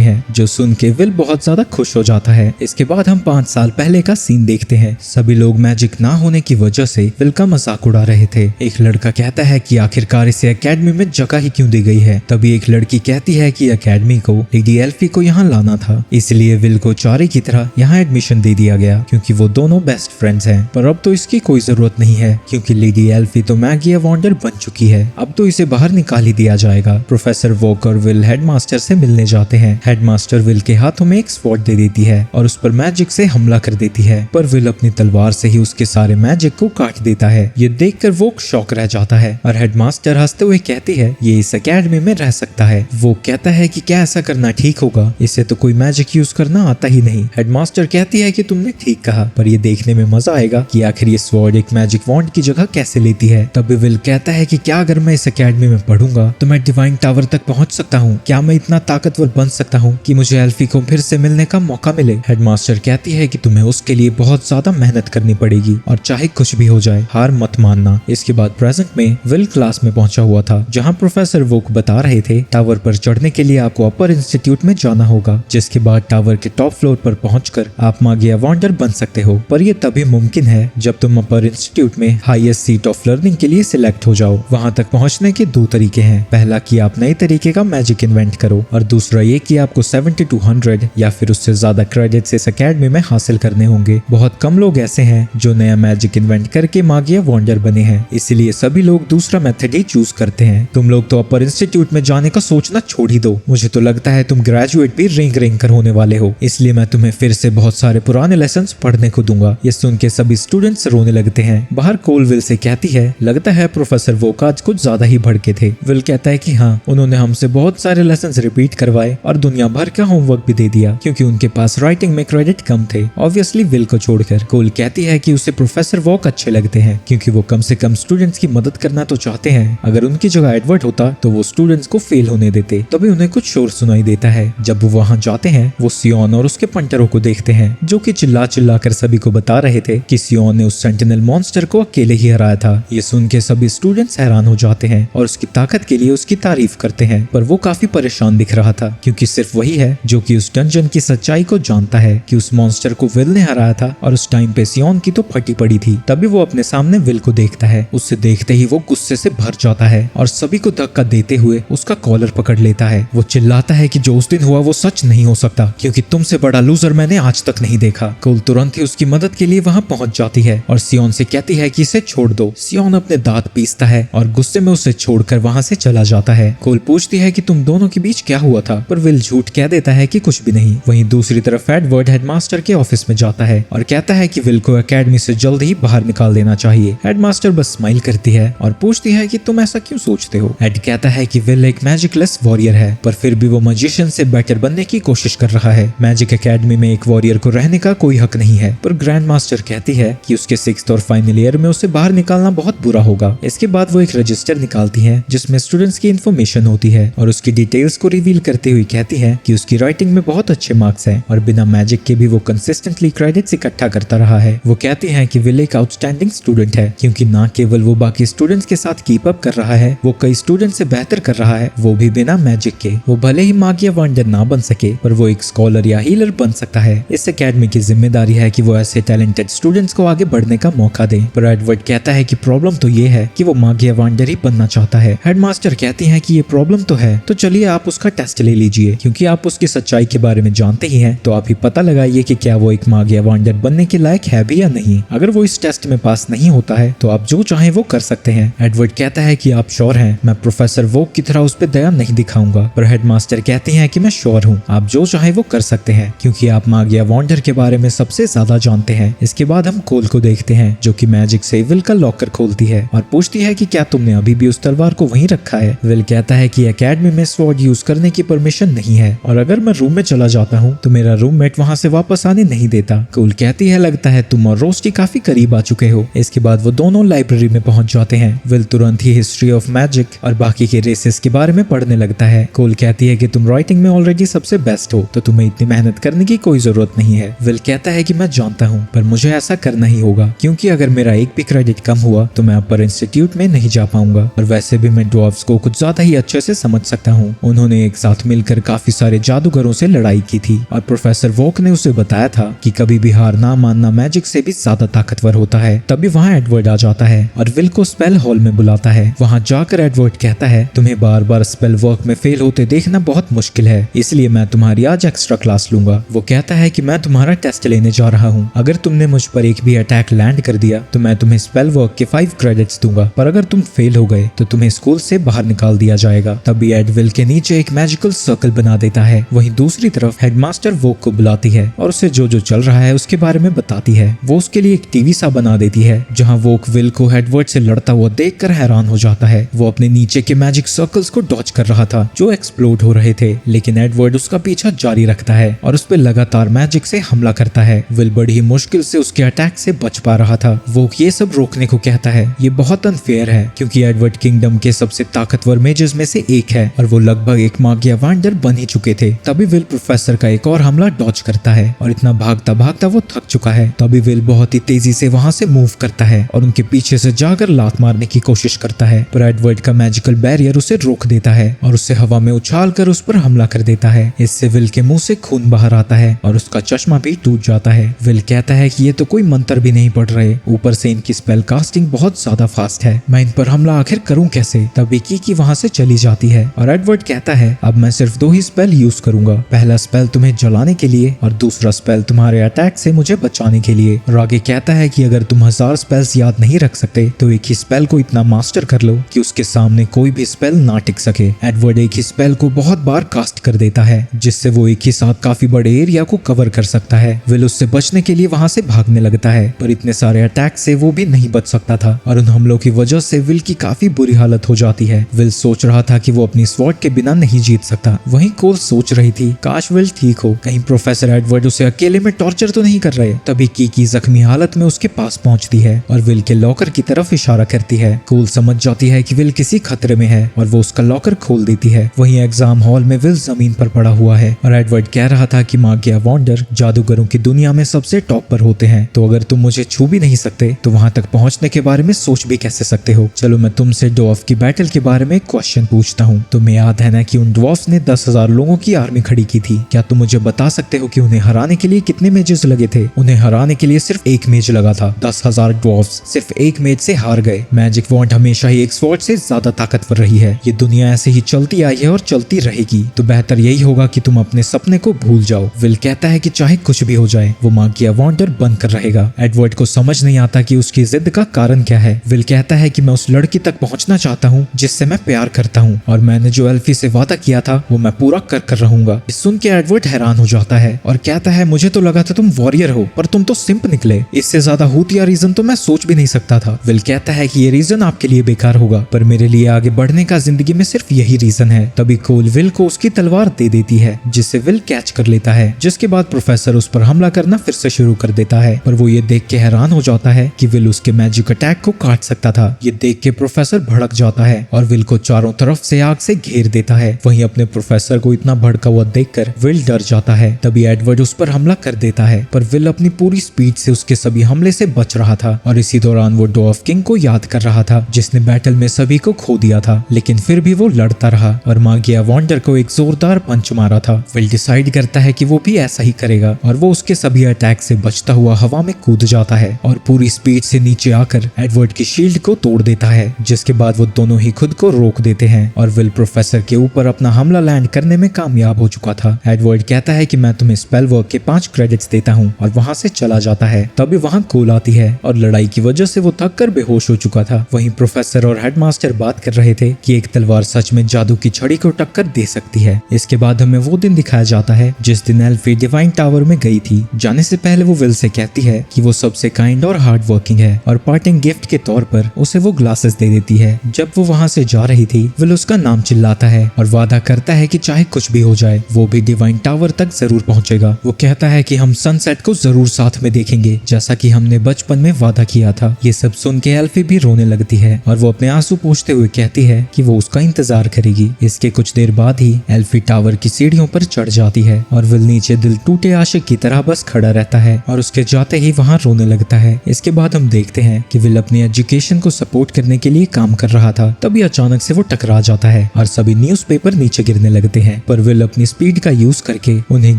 Speaker 1: हैं, जो सुन के विल बहुत ज्यादा खुश हो जाता है। इसके बाद हम 5 साल पहले का सीन देखते हैं। सभी लोग मैजिक ना होने की वजह से विल का मजाक उड़ा रहे थे। एक लड़का कहता है कि आखिरकार इसे एकेडमी में जगह ही क्यों दी गई है। तभी एक लड़की कहती है कि एकेडमी को लेडी एल्फी को यहाँ लाना था, इसलिए विल को चारे की तरह यहाँ एडमिशन दे दिया गया, क्योंकि वो दोनों बेस्ट फ्रेंड्स हैं। पर अब तो इसकी कोई जरूरत नहीं है, क्योंकि लेडी एल्फी तो मैगी वॉन्डर बन चुकी है। अब तो इसे बाहर निकाल ही दिया जाएगा। प्रोफेसर वोक और विल हेडमास्टर से मिलने जाते हैं। हेडमास्टर विल के हाथों में एक स्वॉर्ड दे देती है और उस पर मैजिक से हमला कर देती है, पर विल अपनी तलवार से ही उसके सारे मैजिक को काट देता है। ये देखकर वोक शॉक रह जाता है और हेडमास्टर हंसते हुए कहती है ये इस एकेडमी में रह सकता है। वो कहता है कि क्या ऐसा करना ठीक होगा, इसे तो कोई मैजिक यूज करना आता ही नहीं। हेडमास्टर कहती है कि तुमने ठीक कहा, पर ये देखने में मजा आएगा कि आखिर ये स्वॉर्ड एक मैजिक वॉन्ड की जगह कैसे लेती है। तभी विल कहता है कि क्या अगर मैं इस एकेडमी में पढ़ूंगा तो मैं डिवाइन टावर तक पहुंच सकता हूँ? क्या मैं इतना ताकतवर बन सकता हूँ कि मुझे एल्फी को फिर से मिलने का मौका मिले? हेडमास्टर कहती है कि तुम्हें उसके लिए बहुत ज्यादा मेहनत करनी पड़ेगी और चाहे कुछ भी हो जाए हार मत मानना। इसके बाद प्रेजेंट में विल क्लास में पहुंचा हुआ था, जहाँ प्रोफेसर वोक बता रहे थे टावर पर चढ़ने के लिए आपको अपर इंस्टीट्यूट में जाना होगा, जिसके बाद टावर के टॉप फ्लोर पर पहुंचकर आप मागिया वॉन्डर बन सकते हो। पर यह तभी मुमकिन है जब तुम अपर इंस्टीट्यूट में हाईएस्ट सीट ऑफ लर्निंग के लिए सिलेक्ट हो जाओ। वहां तक पहुंचने के 2 तरीके हैं। पहला कि आप नए तरीके का मैजिक इन्वेंट करो और दूसरा ये कि आपको 70 to 100 या फिर उससे ज्यादा क्रेडिट्स इस एकेडमी में हासिल करने होंगे। बहुत कम लोग ऐसे हैं जो नया मैजिक इन्वेंट करके मागिया वॉन्डर बने हैं, इसलिए सभी लोग दूसरा मेथड ही चूज करते हैं। तुम लोग तो अपर इंस्टीट्यूट में जाने का सोचना छोड़ ही दो। मुझे तो लगता है तुम ग्रेजुएट भी रेंग कर होने वाले हो, इसलिए मैं तुम्हें फिर से बहुत सारे पुराने लेसन्स पढ़ने को दूंगा। ये सुन के सभी स्टूडेंट्स रोने लगते हैं। बाहर कोल विल से कहती है लगता है प्रोफेसर वोक आज कुछ ज्यादा ही भड़के थे। विल कहता है कि हाँ, उन्होंने हमसे बहुत सारे लेसन्स रिपीट करवाए और दुनिया भर का होमवर्क भी दे दिया, क्योंकि उनके पास राइटिंग में क्रेडिट कम थे, ऑब्वियसली विल को छोड़कर। कोल कहती है कि उसे प्रोफेसर वोक अच्छे लगते हैं, क्योंकि वो कम से कम स्टूडेंट्स की मदद करना तो चाहते हैं। अगर उनकी जगह एडवर्ड होता तो वो स्टूडेंट्स को फेल होने देते। तभी उन्हें कुछ शोर सुनाई देता है। जब वो वहाँ जाते हैं वो सियोन और उसके पंटरों को देखते हैं, जो कि चिल्ला कर सभी को बता रहे थे कि सियोन ने उस सेंटिनल मॉन्स्टर को अकेले ही हराया था। ये सुन के सभी स्टूडेंट्स हैरान हो जाते हैं और उसकी ताकत के लिए उसकी तारीफ करते हैं, पर वो काफी परेशान दिख रहा था, क्योंकि सिर्फ वही है जो कि उस डंजन की सच्चाई को जानता है कि उस मॉन्स्टर को विल ने हराया था और उस टाइम पे सियोन की तो फटी पड़ी थी। तभी वो अपने सामने विल को देखता है। उससे देखते ही वो गुस्से से भर जाता है और सभी को धक्का देते हुए उसका कॉलर पकड़ लेता है। वो चिल्लाता है कि जो उस दिन हुआ वो सच नहीं हो सकता, क्योंकि तुमसे बड़ा लूजर मैंने आज तक नहीं देखा। कोल तुरंत ही उसकी मदद के लिए वहाँ पहुंच जाती है और सियोन से कहती है कि इसे छोड़ दो। सियोन अपने दांत पीसता है और गुस्से में उसे छोड़कर वहाँ से चला जाता है। कोल पूछती है कि तुम दोनों के बीच क्या हुआ था, पर विल झूठ कह देता है कि कुछ भी नहीं। वहीं दूसरी तरफ एडवर्ड हेडमास्टर के ऑफिस में जाता है और कहता है कि विल को एकेडमी से जल्द ही बाहर निकाल देना चाहिए। हेडमास्टर बस स्माइल करती है और पूछती है कि तुम ऐसा क्यों सोचते हो। एड कहता है कि विल एक मैजिकलेस वॉरियर है, पर फिर भी वो मैजिशियन से बेटर बनने की कोशिश कर रहा है। मैजिक एकेडमी में एक वॉरियर को रहने का कोई हक नहीं है, पर ग्रैंड मास्टर कहती है कि उसके 6th और फाइनल ईयर में उसे बाहर निकालना बहुत बुरा होगा। इसके बाद वो एक रजिस्टर निकालती है जिसमें स्टूडेंट्स की इन्फॉर्मेशन होती है और उसकी डिटेल्स को रिवील करते हुए कहती है कि उसकी राइटिंग में बहुत अच्छे मार्क्स हैं और बिना मैजिक के भी वो कंसिस्टेंटली क्रेडिट्स इकट्ठा करता रहा है। वो कहती है कि विल एक आउटस्टैंडिंग स्टूडेंट है, क्योंकि ना केवल वो बाकी स्टूडेंट्स के साथ कीप अप कर रहा है, वो कई स्टूडेंट से बेहतर कर रहा है, वो भी बिना मैजिक के। वो भले ही मागिया वंडर ना बन सके, पर वो एक स्कॉलर या हीलर बन सकता है। इस एकेडमी की जिम्मेदारी है कि वो ऐसे टैलेंटेड स्टूडेंट्स को आगे बढ़ने का मौका दे। पर एडवर्ड कहता है कि प्रॉब्लम तो ये है कि वो मागिया वंडर ही बनना चाहता है। हेडमास्टर कहती हैं कि ये प्रॉब्लम तो है, तो चलिए आप उसका टेस्ट ले लीजिए, क्योंकि आप उसकी सच्चाई के बारे में जानते ही हैं, तो आप ही पता लगाइए कि क्या वो एक मागिया वंडर बनने के लायक है भी या नहीं। अगर वो इस टेस्ट में पास नहीं होता है तो आप जो चाहे वो कर सकते हैं। एडवर्ड कहता है कि आप श्योर हैं? मैं प्रोफेसर वोक की तरह उस पर दया नहीं दिखाऊंगा। पर हेडमास्टर कहते हैं कि मैं श्योर हूँ, आप जो चाहे वो कर सकते हैं, क्योंकि आप मागिया वंडर के बारे में सबसे ज्यादा जानते हैं। इसके बाद हम कोल को देखते हैं, जो कि मैजिक से विल का लॉकर खोलती है और पूछती है कि क्या तुमने अभी भी उस तलवार को वहीं रखा है। विल कहता है कि एकेडमी में स्वॉर्ड यूज करने की परमिशन नहीं है, और अगर मैं रूम में चला जाता हूँ तो मेरा रूममेट वहाँ से वापस आने नहीं देता। कोल कहती है लगता है तुम और रोस्टी काफी करीब आ चुके हो। इसके बाद वो दोनों लाइब्रेरी में पहुंच जाते हैं। विल तुरंत ही हिस्ट्री ऑफ मैजिक और बाकी के रेसेस के बारे में पढ़ने लगता है। कोल कहती है कि तुम राइटिंग में ऑलरेडी सबसे बेस्ट हो, तो तुम्हें इतनी मेहनत करने की कोई जरूरत नहीं है। विल कहता है कि मैं जानता हूँ, पर मुझे ऐसा करना ही होगा, क्योंकि अगर मेरा एक भी क्रेडिट कम हुआ तो मैं अपर इंस्टीट्यूट में नहीं जा पाऊंगा, और वैसे भी मैं ड्वार्फ्स को कुछ ज्यादा ही अच्छे से समझ सकता हूँ। उन्होंने एक साथ मिलकर काफी सारे जादूगरों से लड़ाई की थी और प्रोफेसर वोक ने उसे बताया था कि कभी भी हार ना मानना मैजिक से भी ज्यादा ताकतवर होता है। तभी वहाँ एडवर्ड आ जाता है और विल को स्पेल हॉल में बुलाता है। वहाँ जाकर एडवर्ड कहता है, तुम्हें बार बार स्पेल वर्क में फेल होते देखना बहुत मुश्किल है, इसलिए मैं तुम्हारी आज एक्स्ट्रा क्लास लूंगा। वो कहता है कि मैं तुम्हारा टेस्ट लेने जा रहा हूँ। अगर तुमने मुझ पर एक भी अटैक लैंड कर दिया तो मैं तुम्हें स्पेल वर्क के 5 क्रेडिट्स दूंगा, पर अगर तुम फेल हो गए तो तुम्हें स्कूल से बाहर निकाल दिया जाएगा। तभी एड विल के नीचे एक मैजिकल सर्कल बना देता है। वहीं दूसरी तरफ हेडमास्टर वोक को बुलाती है और उसे जो जो चल रहा है उसके बारे में बताती है। वो उसके लिए एक टीवी सा बना देती है जहाँ वोक विल को एडवर्ड से लड़ता हुआ देखकर हैरान हो जाता है। वो अपने नीचे के मैजिक सर्कल्स को डॉच कर रहा था जो एक्सप्लोड हो रहे थे, लेकिन एडवर्ड उसका पीछा जारी रखता है और उस पर लगातार मैजिक से हमला करता है। विल बड़ी ही मुश्किल से उसके अटैक से बच पा रहा था। वो ये सब रोकने को कहता है। ये बहुत अनफेयर है क्योंकि एडवर्ड किंगडम के सबसे ताकतवर मेजेस में से एक है और वो लगभग एक मागिया वांडर बन ही चुके थे। तभी विल प्रोफेसर का एक और हमला डॉच करता है और इतना भागता भागता वो थक चुका है। तभी विल बहुत ही तेजी से वहां से मूव करता है और उनके पीछे से जाकर लात मारने की कोशिश करता है, पर एडवर्ड का मैजिकल बैरियर उसे रोक देता है और उसे हवा में उछाल कर उस पर हमला कर देता है। इससे विल के मुंह से खून बाहर आता है और उसका चश्मा भी टूट जाता है। विल कहता है कि ये तो कोई मंत्र भी नहीं पढ़ रहे, ऊपर से इनकी स्पेल कास्टिंग बहुत ज्यादा फास्ट है, मैं इन पर हमला आखिर करूं कैसे। तभी की वहां से चली जाती है और एडवर्ड कहता है, अब मैं सिर्फ 2 ही स्पेल यूज करूंगा, पहला स्पेल तुम्हें जलाने के लिए और दूसरा स्पेल तुम्हारे अटैक से मुझे बचाने के लिए। और आगे कहता है कि अगर तुम 1000 स्पेल्स याद नहीं रख सकते तो एक ही स्पेल को इतना मास्टर कर लो कि उसके सामने कोई भी स्पेल ना टिक सके। एडवर्ड एक ही स्पेल को बहुत बार कास्ट कर देता है जिससे वो एक ही साथ काफी बड़े एरिया को कवर कर सकता है। विल उससे बचने के लिए वहां से भागने लगता है, पर इतने सारे अटैक से वो भी नहीं बच सकता था और उन हमलों की वजह से विल की काफी बुरी हालत हो जाती है। विल सोच रहा था कि वो अपनी स्वॉर्ड के बिना नहीं जीत सकता। वहीं कोल सोच रही थी काश विल ठीक हो, कहीं प्रोफेसर एडवर्ड उसे अकेले में टॉर्चर तो नहीं कर रहे। तभी की जख्मी हालत में उसके पास पहुंचती है और विल के लॉकर की तरफ इशारा करती है। कोल समझ जाती है कि विल किसी खतरे में है और वो उसका लॉकर खोल देती है। वहीं एग्जाम हॉल में विल जमीन पर पड़ा हुआ है और एडवर्ड कह रहा था कि मागिया वांडर जादूगरों की दुनिया में सबसे टॉप पर होते हैं, तो अगर तुम मुझे छू भी नहीं सकते तो वहां तक पहुंचने के बारे में सोच भी कैसे सकते हो। चलो मैं तुमसे ड्वार्फ की बैटल के बारे में एक क्वेश्चन पूछता हूँ। तुम्हें याद है ना कि उन ड्वार्फ्स ने 10,000 लोगों की आर्मी खड़ी की थी। क्या तुम मुझे बता सकते हो कि उन्हें हराने के लिए कितने मेजेस लगे थे? उन्हें हराने के लिए सिर्फ एक मेज लगा था। 10,000 ड्वार्फ्स सिर्फ एक मेज से हार गए। मैजिक वॉन्ड हमेशा ही एक स्वॉर्ड से ज्यादा ताकतवर रही है। ये दुनिया ऐसे ही चलती आई है और चलती रहेगी, तो बेहतर यही होगा कि तुम अपने सपने को भूल जाओ। विल कहता है कि चाहे कुछ भी हो जाए वो मागिया वांडर बनकर रहेगा। एडवर्ड को समझ नहीं आता कि उसकी जिद का कारण क्या है। विल कहता है कि मैं उस लड़की तक पहुंचना चाहता हूँ जिससे मैं प्यार करता हूँ और मैंने जो एल्फी से वादा किया था वो मैं पूरा कर रहूंगा। सुन के एडवर्ड हैरान हो जाता है और कहता है, मुझे तो लगा था तुम वॉरियर हो, पर तुम तो सिंप निकले। इससे ज्यादा हूतिया रीजन तो मैं सोच भी नहीं सकता था। विल कहता है कि ये रीजन आपके लिए बेकार होगा, पर मेरे लिए आगे बढ़ने का जिंदगी में सिर्फ यही रीजन है। तभी कोल विल को उसकी तलवार दे देती है जिससे विल कैच कर लेता है, जिसके बाद प्रोफेसर उस पर हमला करना फिर से शुरू कर देता है, पर वो ये देख के हैरान हो जाता है कि विल उसके मैजिक अटैक को काट सकता था। ये देख के प्रोफेसर भड़क जाता है और विल को चारों तरफ से आग से घेर देता है। वहीं अपने प्रोफेसर को इतना भड़का हुआ देखकर विल डर जाता है। तभी एडवर्ड उस पर हमला कर देता है, पर विल अपनी पूरी स्पीड से उसके सभी हमले से बच रहा था और इसी दौरान वो ड्वार्फ किंग को याद कर रहा था जिसने बैटल में सभी को खो दिया था, लेकिन फिर भी वो लड़ता रहा और मागिया वांडर को एक जोरदार पंच मारा था। विल डिसाइड करता है कि वो भी ऐसा ही करेगा और वो उसके सभी अटैक से बचता हुआ हवा में कूद जाता है और पूरी स्पीड से नीचे आकर एडवर्ड की शील्ड को तोड़ देता है, जिसके बाद वो दोनों ही खुद को रोक देते हैं और विल प्रोफेसर के ऊपर अपना हमला लैंड करने में कामयाब हो चुका था। एडवर्ड कहता है कि मैं तुम्हें स्पेल वर्क के 5 क्रेडिट्स देता हूँ और वहाँ से चला जाता है। तभी वहाँ कोल आती है और लड़ाई की वजह से वो थक कर बेहोश हो चुका था। वहीं प्रोफेसर और हेडमास्टर बात कर रहे थे कि एक तलवार सच में जादू की छड़ी को टक्कर दे सकती है। इसके बाद हमें वो दिन दिखाया जाता है जिस दिन एल्फी डिवाइन टावर में गई थी। जाने से पहले वो विल से कहती है कि वो सबसे काइंड और हार्ड वर्किंग है और पार्टिंग गिफ्ट के तौर पर उसे वो ग्लासेस दे देती है। जब वो वहाँ से जा रही थी विल उसका नाम चिल्लाता है और वादा करता है कि चाहे कुछ भी हो जाए वो भी डिवाइन टावर तक जरूर पहुंचेगा। वो कहता है कि हम सनसेट को जरूर साथ में देखेंगे जैसा कि हमने बचपन में वादा किया था। ये सब सुन के एल्फी भी रोने लगती है और वो अपने आंसू पोंछते हुए कहती है कि वो उसका इंतजार करेगी। इसके कुछ देर बाद ही एल्फी टावर की सीढ़ियों पर चढ़ जाती है और विल नीचे दिल टूटे आशिक की तरह बस खड़ा रहता है और उसके जाते ही वहाँ रोने लगता है। इसके बाद हम देखते हैं कि विल अपनी एजुकेशन को सपोर्ट करने के लिए काम कर रहा था, तभी अचानक से वो टकरा जाता है और सभी न्यूज़पेपर नीचे गिरने लगते हैं, पर विल अपनी स्पीड का यूज करके उन्हें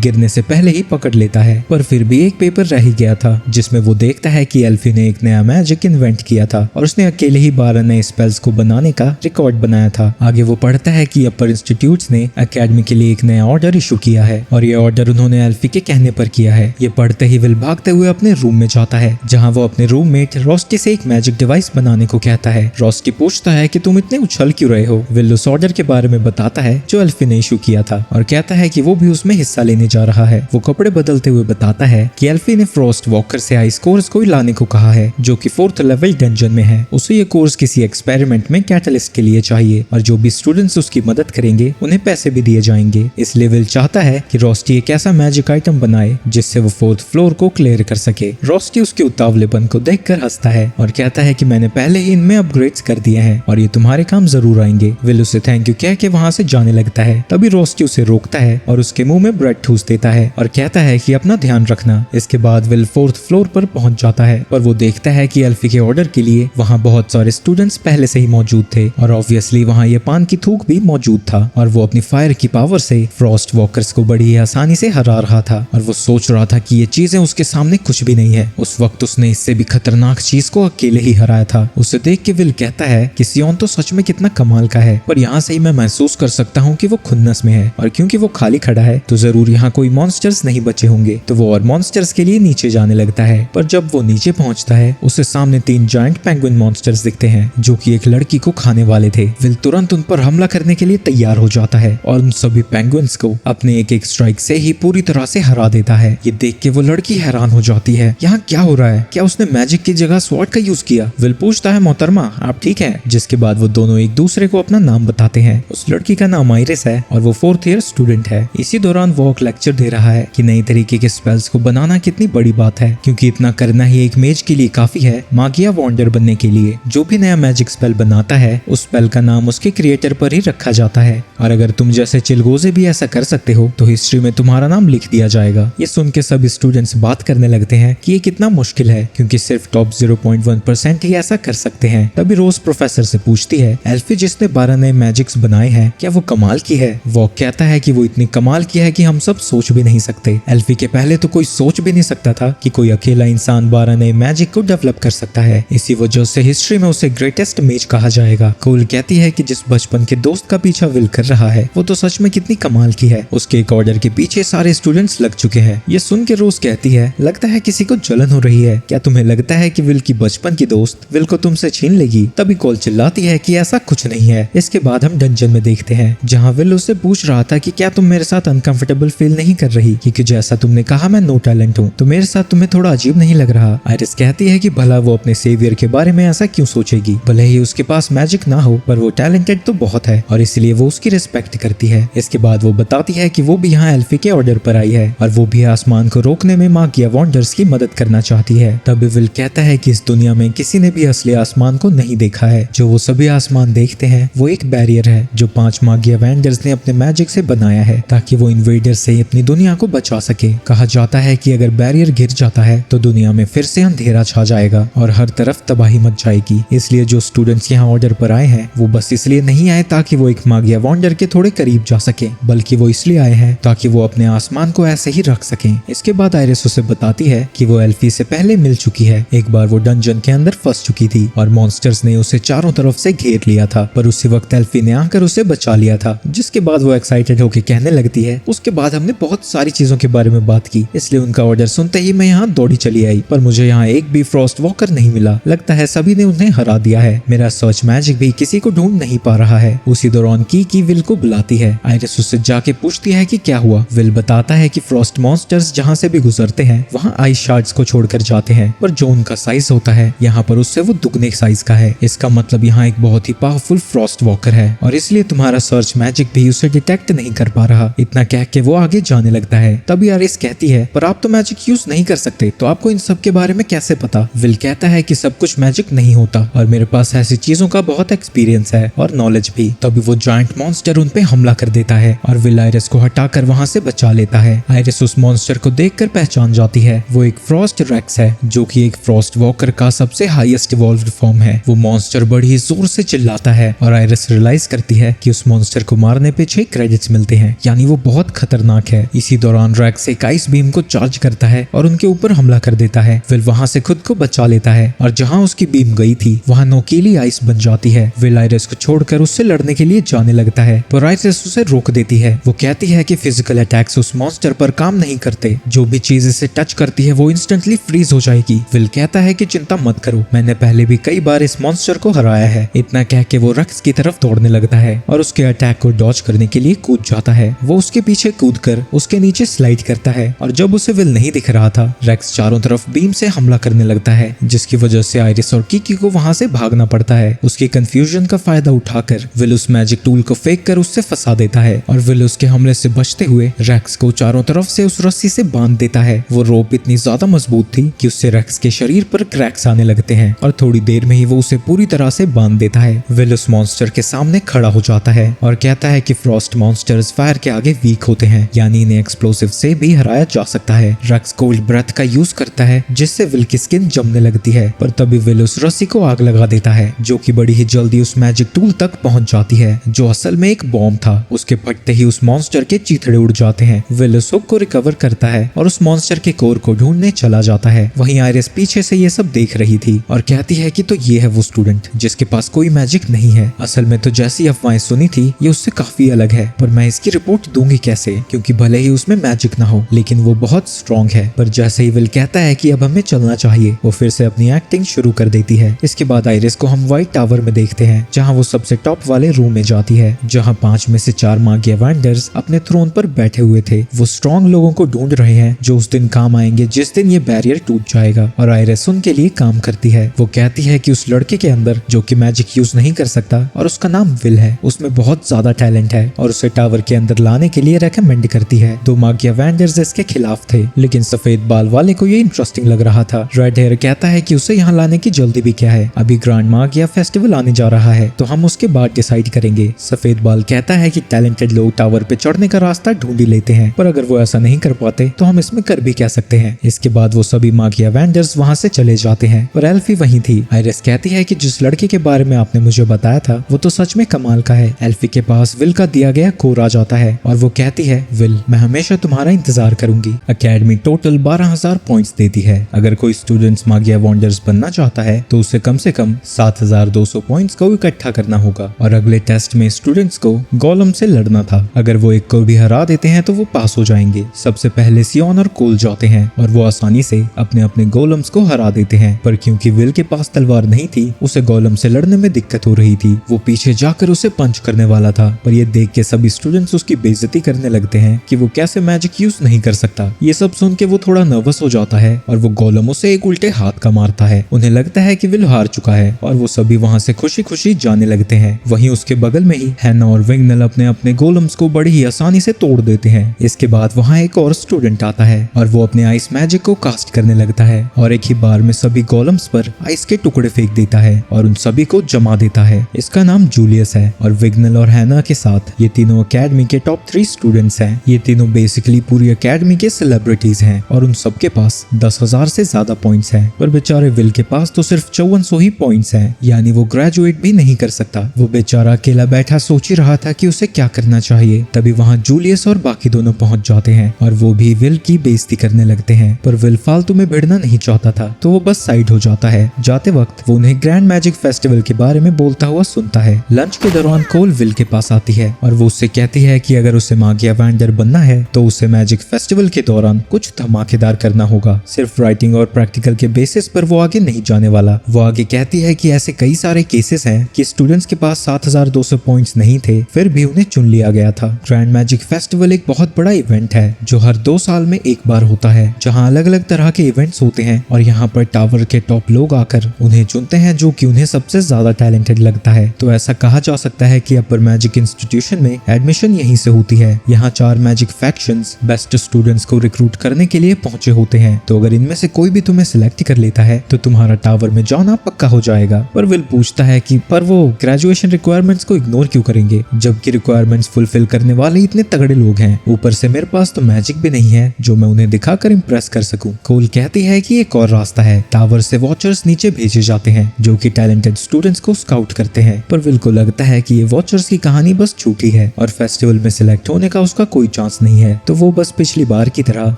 Speaker 1: गिरने से पहले ही पकड़ लेता है। पर फिर भी एक पेपर रह ही गया था जिसमें वो देखता है कि एल्फी ने एक नया मैजिक इन्वेंट किया था और उसने अकेले ही 12 नए स्पेल्स को बनाने का रिकॉर्ड बनाया था। आगे वो पढ़ता है कि अपर इंस्टीट्यूट्स ने एकेडमी के लिए एक नया ऑर्डर इशू किया है और ये ऑर्डर उन्होंने एल्फी के कहने पर किया है। ये पढ़ते ही विल भागते हुए अपने रूम में जाता है जहाँ वो अपने रूममेट रॉस्टी से एक मैजिक डिवाइस बनाने को कहता है। रॉस्टी पूछता है कि तुम इतने उछल क्यों रहे हो। विल उस ऑर्डर के बारे में बताता है जो एल्फी ने इशू किया था और कहता है कि वो भी उसमें हिस्सा लेने जा रहा है। वो कपड़े बदलते हुए बताता है कि एल्फी ने फ्रॉस्ट वॉकर से आइस कोर्स को लाने को कहा है जो कि 4th लेवल डंजन में है। उसे ये कोर्स किसी एक्सपेरिमेंट में कैटलिस्ट के लिए चाहिए और जो भी स्टूडेंट्स उसकी मदद करेंगे उन्हें पैसे भी दिए जाएंगे। इसलिए विल चाहता है कि रॉस्टी एक ऐसा मैजिक आइटम बनाए जिससे वो 4th फ्लोर को क्लियर कर सके। रॉस्टी उसके उतावलेपन को देखकर हंसता है और कहता है कि मैंने पहले ही इनमें अपग्रेड्स कर दिए हैं और ये तुम्हारे काम जरूर आएंगे। विल उसे थैंक यू कह के वहाँ से जाने लगता है। तभी रॉस्टी उसे रोकता है और उसके मुंह में ब्रेड ठूस देता है और कहता है कि अपना ध्यान रखना। इसके बाद विल 4th फ्लोर पर पहुंच जाता है पर वो देखता है कि एल्फी के ऑर्डर के लिए वहाँ बहुत सारे स्टूडेंट्स पहले से ही मौजूद थे और ऑब्वियसली वहाँ ये पान की थूक भी मौजूद था और वो अपनी फायर की पावर से फ्रॉस्ट वॉकर्स को बड़ी ही आसानी से हरा रहा था और वो सोच रहा था कि ये चीजें उसके सामने कुछ भी नहीं है। उस वक्त उसने इससे भी खतरनाक चीज को अकेले ही हराया था। उसे देख के विल कहता है कि सियोन तो सच में कितना कमाल का है, पर यहाँ से ही मैं महसूस कर सकता हूँ कि वो खुन्नस में है और क्योंकि वो खाली खड़ा है तो जरूर यहाँ कोई मॉन्स्टर्स नहीं बचे होंगे। तो वो और मॉन्स्टर्स के लिए नीचे जाने लगता है, पर जब वो नीचे पहुंचता है उसे सामने 3 जायंट पेंगुइन मॉन्स्टर्स दिखते हैं जो कि एक लड़की को खाने वाले थे। विल तुरंत उन पर हमला करने के लिए तैयार हो जाता है और उन सभी पेंगुइन्स को अपने एक स्ट्राइक से ही पूरी तरह से हरा देता है। ये देख के वो लड़की हैरान हो जाती है, यहाँ क्या हो रहा है, क्या उसने मैजिक की जगह स्वॉर्ड का यूज किया। विल पूछता है मोहतरमा आप ठीक है, जिसके बाद वो दोनों एक दूसरे को अपना नाम बताते हैं। उस लड़की का नाम आइरिस है और वो 4th ईयर स्टूडेंट है। इसी दौरान वो एक लेक्चर दे रहा है कि नई तरीके के स्पेल्स को बनाना कितनी बड़ी बात है, क्योंकि इतना करना ही एक मेज के लिए काफी है मागिया वॉन्डर बनने के लिए। जो भी नया मैजिक स्पेल बनाता है उस स्पेल का नाम उसके क्रिएटर पर ही रखा जाता है और अगर तुम जैसे चिलगोजे भी ऐसा कर सकते हो तो हिस्ट्री में तुम्हारा नाम लिख दिया जाएगा। ये सुन के सभी स्टूडेंट्स बात करने लगते हैं कि ये कितना मुश्किल है क्योंकि सिर्फ टॉप 0.1% ही ऐसा कर सकते हैं। तभी रोज प्रोफेसर से पूछती है एल्फी जिसने 12 नए मैजिक्स बनाए हैं क्या वो कमाल की है। वो कहता है कि वो इतनी कमाल की है कि हम सब सोच भी नहीं सकते। एल्फी के पहले तो कोई सोच भी नहीं सकता था कि कोई अकेला इंसान 12 नए मैजिक को डेवलप कर सकता है। इसी वजह से हिस्ट्री में उसे ग्रेटेस्ट मेज कहा जाएगा। कोल कहती है कि जिस बचपन के दोस्त का पीछा विल कर रहा है वो तो सच में कितनी कमाल की है। उसके एक ऑर्डर के पीछे सारे स्टूडेंट्स लग चुके हैं। ये सुन के रोज कहती है लगता है किसी को जलन हो रही है, क्या तुम्हें लगता है कि विल की बचपन की दोस्त विल को तुमसे छीन लेगी। तभी कोल चिल्लाती है कि ऐसा कुछ नहीं है। इसके बाद हम डंजन में देखते हैं जहाँ विल उससे पूछ रहा था कि क्या तुम मेरे साथ अनकंफर्टेबल फील नहीं कर रही, क्योंकि जैसा तुमने कहा मैं नो टैलेंट हूँ तो मेरे साथ तुम्हें थोड़ा अजीब नहीं लग रहा। आइरिस कहती है कि भला वो अपने सेवियर के बारे में ऐसा क्यों सोचेगी, भले ही उसके पास मैजिक ना हो पर वो टैलेंटेड तो बहुत है और इसलिए वो उसकी रिस्पेक्ट करती है। इसके बाद वो बताती है कि वो भी यहाँ एल्फी के ऑर्डर पर आई है और वो भी आसमान को रोकने में मागिया वॉन्डर्स की मदद करना चाहती है। तभी विल कहता है कि इस दुनिया में किसी ने भी असली आसमान को नहीं देखा है। जो वो सभी आसमान देखते हैं वो एक बैरियर है जो 5 मागिया वॉन्डर्स ने अपने मैजिक से बनाया है ताकि वो इन्वेडर से अपनी दुनिया को बचा सके। कहा जाता है कि अगर बैरियर गिर जाता है तो दुनिया में फिर से अंधेरा छा जाएगा और हर तरफ तबाही मच जाएगी। इसलिए जो स्टूडेंट्स यहाँ ऑर्डर पर आए हैं वो बस इसलिए नहीं आए ताकि वो एक मागिया वॉन्डर के थोड़े करीब जा सके, बल्कि वो इसलिए आए हैं ताकि वो अपने आसमान को ऐसे ही रख सकें। इसके बाद आइरिस उसे बताती है कि वो एल्फी से पहले मिल चुकी है। एक बार वो डंजन के अंदर फंस चुकी थी और मॉन्स्टर्स ने उसे चारों तरफ से घेर लिया था, पर उसी वक्त एल्फी ने आकर उसे बचा लिया था। जिसके बाद वो एक्साइटेड होकर कहने लगती है उसके बाद हमने बहुत सारी चीजों के बारे में बात की, इसलिए उनका ऑर्डर सुनते ही मैं यहाँ दौड़ी चली आई, पर मुझे यहाँ एक भी फ्रॉस्ट वॉकर नहीं मिला। लगता है सभी ने उन्हें हरा दिया है। मेरा सर्च मैजिक भी किसी को ढूंढ नहीं पा रहा है। उसी दौरान की विल को बुलाती है। आइरिस उससे जाके पूछती है कि क्या हुआ। विल बताता है कि फ्रॉस्ट मॉन्स्टर्स जहाँ से भी गुजरते हैं वहाँ आइस शार्ड्स को छोड़कर जाते हैं, पर जो उनका साइज होता है यहाँ पर उससे वो दुगने साइज का है। इसका मतलब यहाँ एक बहुत ही पावरफुल फ्रॉस्ट वॉकर है और इसलिए तुम्हारा सर्च मैजिक भी उसे डिटेक्ट नहीं कर पा रहा। इतना कह के वो आगे जाने लगता है। तभी आइरिस कहती है पर आप तो मैजिक यूज नहीं कर सकते, तो आपको इन सब के बारे में कैसे पता। विल कहता है कि सब कुछ मैजिक नहीं होता और मेरे पास ऐसी चीजों का बहुत एक्सपीरियंस है और नॉलेज भी। तभी वो जायंट मॉन्स्टर उन पे हमला कर देता है और विल आइरिस को हटाकर वहाँ से बचा लेता है। आइरिस उस मॉन्स्टर को देखकर पहचान जाती है। वो एक फ्रॉस्ट रेक्स है जो कि एक फ्रॉस्ट वॉकर का सबसे हाईएस्ट इवॉल्व्ड फॉर्म है। वो मॉन्स्टर बड़ी ही जोर से चिल्लाता है और आइरिस रियलाइज करती है कि उस मॉन्स्टर को मारने पे 6 क्रेडिट्स मिलते हैं, यानी वो बहुत खतरनाक है। इसी दौरान रेक्स एक आइस बीम को चार्ज करता है और उनके ऊपर हमला कर देता है। विल वहां से खुद को बचा लेता है और जहां उसकी बीम गई थी वहां नोकीली आइस बन जाती है। विल आयरिस को छोड़कर उससे लड़ने के लिए जाने लगता है, पर आयरिस उसे रोक देती है। वो कहती है कि फिजिकल अटैक्स उस मॉन्स्टर पर काम नहीं करते, जो भी चीज इसे टच करती है वो इंस्टेंटली फ्रीज हो जाएगी। विल कहता है कि चिंता मत करो, मैंने पहले भी कई बार इस मॉन्स्टर को हराया है। इतना कह के वो रेक्स की तरफ दौड़ने लगता है और उसके अटैक को डॉज करने के लिए कूद जाता है। वो उसके पीछे कूदकर उसके नीचे स्लाइड करता है और जब उसे विल नहीं दिख रहा था, रेक्स चारों तरफ बीम से हमला करने लगता है, जिसकी वजह से आयरिस और किकी को वहां से भागना पड़ता है। उसकी कंफ्यूजन का फायदा उठाकर विल उस मैजिक टूल को फेंक कर उससे फंसा देता है और विल उसके हमले से बचते हुए रेक्स को चारों तरफ से उस रस्सी से बांध देता है। वो रोप इतनी ज्यादा मजबूत थी कि उससे रेक्स के शरीर पर क्रैक्स आने लगते हैं और थोड़ी देर में ही वो उसे पूरी तरह से बांध देता है। विल उस मॉन्स्टर के सामने खड़ा हो जाता है और कहता है कि फ्रॉस्ट मॉन्स्टर्स फायर के आगे वीक होते हैं, यानी इन्हें एक्सप्लोसिव से भी हराया जा सकता है। रेक्स कोल्ड ब्रेथ का यूज करता है जिससे विल की स्किन जमने लगती है, पर तभी विल उस रस्सी को आग लगा देता है, जो कि बड़ी ही जल्दी उस मैजिक टूल तक पहुंच जाती है, जो असल में एक बॉम्ब था। उसके फटते ही उस मॉन्स्टर के चीथड़े उड़ जाते हैं। विल उस हुक को रिकवर करता है और उस मॉन्स्टर के कोर को ढूंढने चला जाता है। वहीं आयरिस पीछे से ये सब देख रही थी और कहती है कि तो ये है वो स्टूडेंट जिसके पास कोई मैजिक नहीं है। असल में तो जैसी अफवाहें सुनी थी ये उससे काफी अलग है, पर मैं इसकी रिपोर्ट दूंगी कैसे, क्योंकि भले ही उसमें मैजिक ना हो लेकिन वो बहुत स्ट्रॉन्ग है। पर जैसे ही विल कहता है कि अब हमें चलना चाहिए, वो फिर से अपनी एक्टिंग शुरू कर देती है। इसके बाद आयरिस को हम व्हाइट टावर में देखते हैं, जहाँ वो सबसे टॉप वाले रूम में जाती है, जहाँ 5 में से 4 मागिया वैंडर्स अपने थ्रोन पर बैठे हुए थे। वो स्ट्रॉन्ग लोगों को ढूंढ रहे हैं जो उस दिन काम आएंगे जिस दिन ये बैरियर टूट जाएगा, और आयरिस उनके लिए काम करती है। वो कहती है कि उस लड़के के अंदर जो कि मैजिक यूज नहीं कर सकता और उसका नाम विल है, उसमें बहुत ज्यादा टैलेंट है और उसे टावर के अंदर लाने के लिए रेकमेंड करती है। 2 मागिया वैंडर्स इसके खिलाफ थे, लेकिन सफेद बाल वाले को ये इंटरेस्टिंग लग रहा था। रेड हेयर कहता है कि उसे यहाँ लाने की जल्दी भी क्या है, अभी ग्रैंड मागिया फेस्टिवल आने जा रहा है तो हम उसके बाद डिसाइड करेंगे। सफेद बाल कहता है कि टैलेंटेड लोग टावर पे चढ़ने का रास्ता ढूंढ ही लेते हैं, पर अगर वो ऐसा नहीं कर पाते तो हम इसमें कर भी क्या सकते हैं। इसके बाद वो सभी मागिया वैंडर्स वहाँ से चले जाते हैं और एल्फी वहीं थी। आयरिस कहती है कि जिस लड़के के बारे में आपने मुझे बताया था वो तो सच में कमाल का है। एल्फी के पास विल का दिया गया कोर आ जाता है और वो कहती है, विल मैं हमेशा तुम्हारा इंतजार करूंगी। अकेडमी टोटल 12,000 पॉइंट्स देती है। अगर कोई स्टूडेंट्स मागिया वॉन्डर्स बनना चाहता है तो उसे कम से कम 7,200 पॉइंट्स को इकट्ठा करना होगा, और अगले टेस्ट में स्टूडेंट्स को गोलम से लड़ना था। अगर वो एक को भी हरा देते हैं तो वो पास हो जाएंगे। सबसे पहले सियोन और कोल जाते हैं और वो आसानी से अपने अपने गोलम्स को हरा देते हैं, पर क्योंकि विल के पास तलवार नहीं थी उसे गोलम से लड़ने में दिक्कत हो रही थी। वो पीछे जाकर उसे पंच करने वाला था, पर ये देख के सभी स्टूडेंट्स उसकी बेइज्जती करने लगते हैं कि वो कैसे मैजिक यूज नहीं कर सकता। ये सब सुन के वो थोड़ा नर्वस हो जाता है और वो गोलम उसे एक उल्टे हाथ का मारता है। उन्हें लगता है कि विल हार चुका है और वो सभी वहाँ से खुशी खुशी जाने लगते हैं। वहीं उसके बगल में ही हैना और विंगनल अपने अपने गोलम्स को बड़ी ही आसानी से तोड़ देते हैं। इसके बाद वहाँ एक और स्टूडेंट आता है और वो अपने आइस मैजिक को कास्ट करने लगता है और एक ही बार में सभी गोलम्स पर आइस के टुकड़े फेंक देता है और उन सभी को जमा देता है। इसका नाम जूलियस है और विंगनल और हैना के साथ ये तीनों अकेडमी के टॉप 3 स्टूडेंट्स हैं। ये तीनों बेसिकली पूरी अकेडमी के सेलिब्रिटीज हैं और उन सबके पास 10,000 से ज्यादा पॉइंट्स हैं, पर बेचारे विल के पास तो सिर्फ 5400 ही पॉइंट्स हैं, यानी वो ग्रेजुएट भी नहीं कर सकता। वो बेचारा अकेला बैठा सोच ही रहा था कि उसे क्या करना चाहिए। तभी वहाँ जूलियस और बाकी दोनों पहुंच जाते हैं और वो भी विल की बेइज्जती करने लगते हैं, पर विल फालतू में भिड़ना नहीं चाहता था तो वो बस साइड हो जाता है। जाते वक्त वो उन्हें ग्रैंड मैजिक फेस्टिवल के बारे में बोलता हुआ सुनता है। लंच के दौरान कोल विल के पास आती है और वो उससे कहती है कि अगर उसे मागिया वैंडर बनना है तो उसे मैजिक फेस्टिवल के दौरान कुछ धमाकेदार करना होगा। सिर्फ राइटिंग और प्रैक्टिकल के बेसिस पर वो आगे नहीं जाने वाला। वो आगे कहती है कि ऐसे कई सारे केसेस हैं कि स्टूडेंट्स के पास 7,200 पॉइंट्स नहीं थे फिर भी उन्हें चुन लिया गया था। ग्रैंड मैजिक फेस्टिवल एक बहुत बड़ा इवेंट है जो हर 2 साल में एक बार होता है, जहाँ अलग अलग तरह के इवेंट्स होते हैं और यहाँ पर टावर के टॉप लोग आकर उन्हें चुनते हैं जो कि उन्हें सबसे ज्यादा टैलेंटेड लगता है। तो ऐसा कहा जा सकता है कि अपर मैजिक इंस्टीट्यूशन में एडमिशन यहीं से होती है। यहाँ 4 मैजिक फैक्शंस बेस्ट स्टूडेंट्स को रिक्रूट करने के लिए पहुंचे होते हैं, तो अगर इनमें से कोई भी तुम्हें सिलेक्ट कर लेता है तो तुम्हारा टावर में जाना पक्का हो जाएगा। पर विल पूछता है कि पर वो ग्रेजुएशन रिक्वायरमेंट्स को इग्नोर क्यों करेंगे जबकि रिक्वायरमेंट्स फुलफिल करने वाले इतने तगड़े लोग हैं। ऊपर से मेरे पास तो मैजिक भी नहीं है जो मैं उन्हें दिखाकर इम्प्रेस कर सकूं। कोल कहती है कि एक और रास्ता है, टावर से वॉचर्स नीचे भेजे जाते हैं जो कि टैलेंटेड स्टूडेंट्स को स्काउट करते हैं, पर विल को लगता है कि ये वॉचर्स की कहानी बस झूठी है और फेस्टिवल में सिलेक्ट होने का उसका कोई चांस नहीं है, तो वो बस पिछली बार की तरह